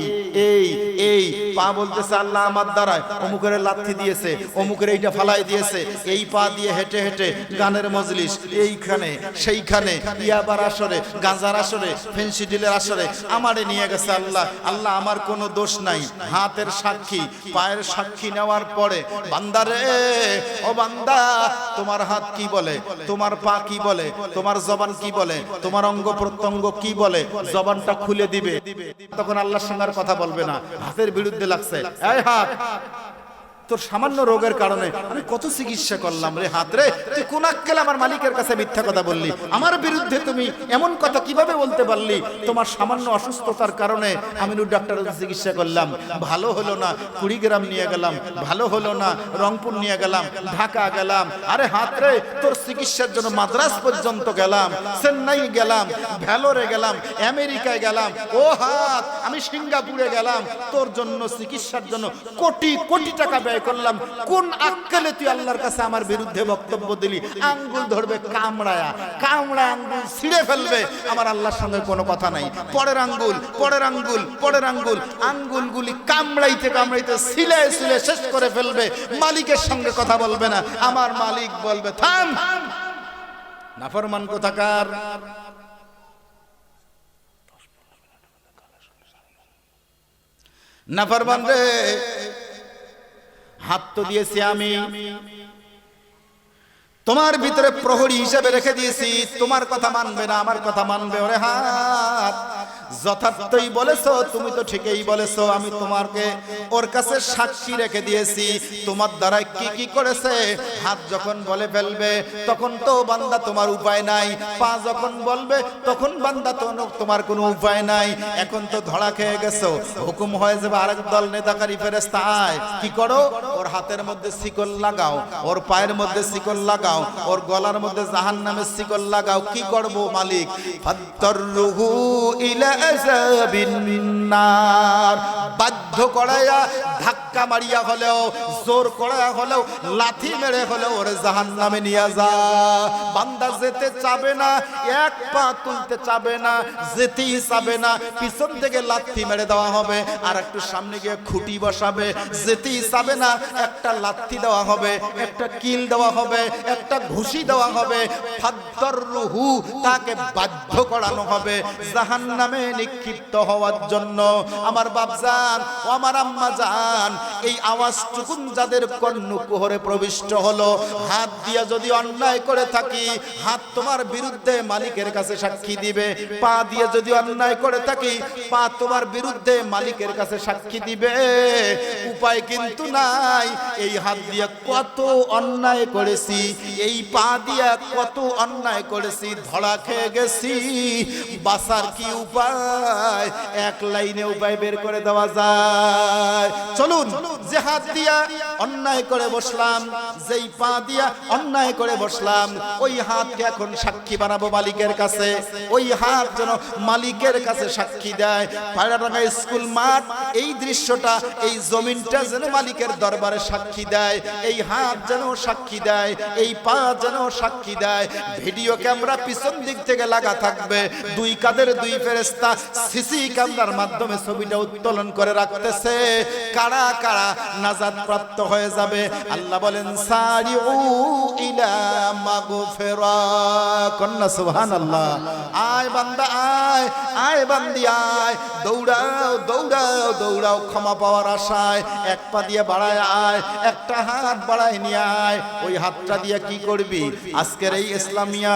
এই এই, পা বলতেছে আল্লাহ আমার দ্বারাই অমুকের লাথি দিয়েছে, অমুকের এইটা ফালাই দিয়েছে, এই পা দিয়ে হেঁটে হেঁটে গানের মজলিস এইখানে সেইখানে, ইয়াবার আসরে, গাঁজার আসরে, ফেন্সিডিলের আসরে আমারে নিয়ে গেছে আল্লাহ। আল্লাহ আমার কোনো দোষ নাই। হাতের সাক্ষী, পায়ের সাক্ষী নেওয়ার পরে বান্দারে ও বান্দা তোমার হাত কি বলে, তোমার পা কি বলে, তোমার জবান কি বলে, তোমার অঙ্গ প্রত্যঙ্গ কি বলে, জবানটা খুলে দিবে। তখন আল্লাহর সঙ্গে আর কথা বলবে না, হাতের বিরুদ্ধে লাগছে। এই হাত, তোর সামান্য রোগের কারণে আমি কত চিকিৎসা করলাম রে হাত রে, তুই কোন আক্কেলে আমার মালিকের কাছে মিথ্যা কথা বললি, আমার বিরুদ্ধে তুমি এমন কথা কিভাবে বলতে পারলি? তোমার সামান্য অসুস্থতার কারণে আমি ডাক্তারের চিকিৎসা করলাম, ভালো হলো না, কুড়িগ্রাম নিয়ে গেলাম, ভালো হলো না, রংপুর নিয়ে গেলাম, ঢাকা গেলাম, আরে হাত রে তোর চিকিৎসার জন্য মাদ্রাজ পর্যন্ত গেলাম, চেন্নাই গেলাম, ভ্যালোরে গেলাম, আমেরিকায় গেলাম, ও হাত আমি সিঙ্গাপুরে গেলাম, তোর জন্য চিকিৎসার জন্য কোটি কোটি টাকা ব্যয় করলাম, কোন আক্কেলে তুই আল্লাহর কাছে আমার বিরুদ্ধে বক্তব্য দিলি? আঙ্গুল ধরবে কামড়ায়া, কামড়ায় আঙ্গুল ছিঁড়ে ফেলবে, আমার আল্লাহর সঙ্গে কোনো কথা নাই। পরের আঙ্গুল, পরের আঙ্গুল, পরের আঙ্গুল, আঙ্গুলগুলি কামড়াইতে কামড়াইতে ছিলে ছিলে শেষ করে ফেলবে, মালিকের সঙ্গে কথা বলবে না। আমার মালিক বলবে থাম, নাফরমান কোথাকার। নাফরমান রে, হাত তো দিয়েছি আমি, তোমার ভিতরে প্রহরী হিসেবে রেখে দিয়েছি, তোমার কথা মানবে না আমার কথা মানবে। ওরে হাত, যথার্থই বলেছো, তুমি তো ঠিকই বলেছো, আমি তোমাকে ওর কাছে সাক্ষী রেখে দিয়েছি। তোমার দ্বারা কি কি করেছে, হাত যখন বলে ফেলবে তখন তো বান্দা তোমার উপায় নাই, পা যখন বলবে তখন বান্দা তোমার কোনো উপায় নাই। এখন তো ধরা খেয়ে গেছো, হুকুম হয়ে যাবে আরেক দল নেতাকারী ফেরেশতা আয়, কি করো, ওর হাতের মধ্যে শিকল লাগাও, ওর পায়ের মধ্যে শিকল লাগাও, ওর গলার মধ্যে জাহান্নামের শিকল লাগাও। কি করব মালিক? ফাত্তাররুহু ইলা আযাবিন নার, বাধ্য করায়া ধাক্কা মারিয়া হলেও, জোর করায়া হলেও, লাথি মেরে হলেও ওরে জাহান্নামে নিয়ে যা। বান্দা যেতে চাবে না, এক পা তুলতে চাবে না, যেতেই চাবে না, পিছন থেকে লাথি মেরে দেওয়া হবে, আর একটু সামনে গিয়ে খুঁটি বসাবে, যেতেই চাবে না, একটা লাথি দেওয়া হবে, একটা কিল দেওয়া হবে, একটা ঘুষি দেওয়া হবে। ফাদ্দাররুহু, তাকে বাধ্য করানো হবে জাহান্নামে নিক্ষিপ্ত হওয়ার জন্য। আমার বাপজান ও আমার আম্মা জান, এই আওয়াজটুকুন যাদের কর্ণকুহরে প্রবিষ্ট হলো, হাত দিয়া যদি অন্যায় করে থাকি, হাত তোমার বিরুদ্ধে মালিকের কাছে সাক্ষী দিবে। পা দিয়ে যদি অন্যায় করে থাকি, পা তোমার বিরুদ্ধে মালিকের কাছে সাক্ষী দিবে। উপায় কিন্তু নাই। এই হাত দিয়ে কত অন্যায় করেছি, এই পা দিয়া কত অন্যায় করেছি, ধরা খেয়ে গেছি। বাঁচার কি উপায়? এক লাইনে উপায় বের করে দেওয়া যায়। চলুন, যে হাত দিয়া অন্যায় করে বসলাম, যেই পা দিয়া অন্যায় করে বসলাম, ওই হাতকে এখন সাক্ষী বানাবো মালিকের কাছে। ওই হাত যেন মালিকের কাছে সাক্ষী দেয়। পায়রাডাঙ্গা স্কুল মাঠ, এই দৃশ্যটা, এই জমিনটা যেন মালিকের দরবারে সাক্ষী দেয়। এই হাত যেন সাক্ষী দেয়, এই পা যেন সাক্ষী দেয়। ভিডিও ক্যামেরা পিছন দিক থেকে লাগা থাকবে, দুই কাঁধের দুই ফেরেশতা সিসি ক্যামেরার মাধ্যমে ছবিটা উত্তোলন করে রাখতেছে। কারা কারা নাজাত প্রাপ্ত হয়ে যাবে? আল্লাহ বলেন সারিউ ইলা মাগফিরা। কন্না সুবহানাল্লাহ। আয় বান্দা আয়, আয় বান্দি আয়, দৌড়াও দৌড়াও দৌড়াও ক্ষমা পাওয়ার আশায়। এক পা দিয়ে বাড়ায় আয়, একটা হাত বাড়ায় নিয়ে আয়। ওই হাতটা দিয়ে কি করবি? আজকের এই ইসলামিয়া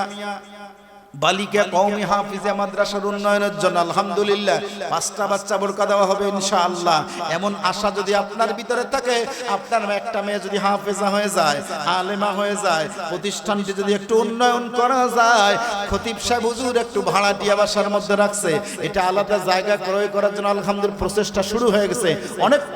বালিকা কওমি হাফিজা মাদ্রাসার উন্নয়নের জন্য আলহামদুলিল্লাহ 5টা বাচ্চা বোরকা দেওয়া হবে ইনশাআল্লাহ। এমন আশা যদি আপনার ভিতরে থাকে, আপনার একটা মেয়ে যদি হাফেজা হয়ে যায়, আলেমা হয়ে যায়, প্রতিষ্ঠানটি যদি একটু উন্নয়ন করা যায়, খতিব সাহেব হুজুর একটু ভাড়াটিয়া বাসার মধ্যে রাখছে, এটা আলাদা জায়গা ক্রয় করার জন্য আলহামদুলিল্লাহ প্রচেষ্টা শুরু হয়ে গেছে। অনেকটা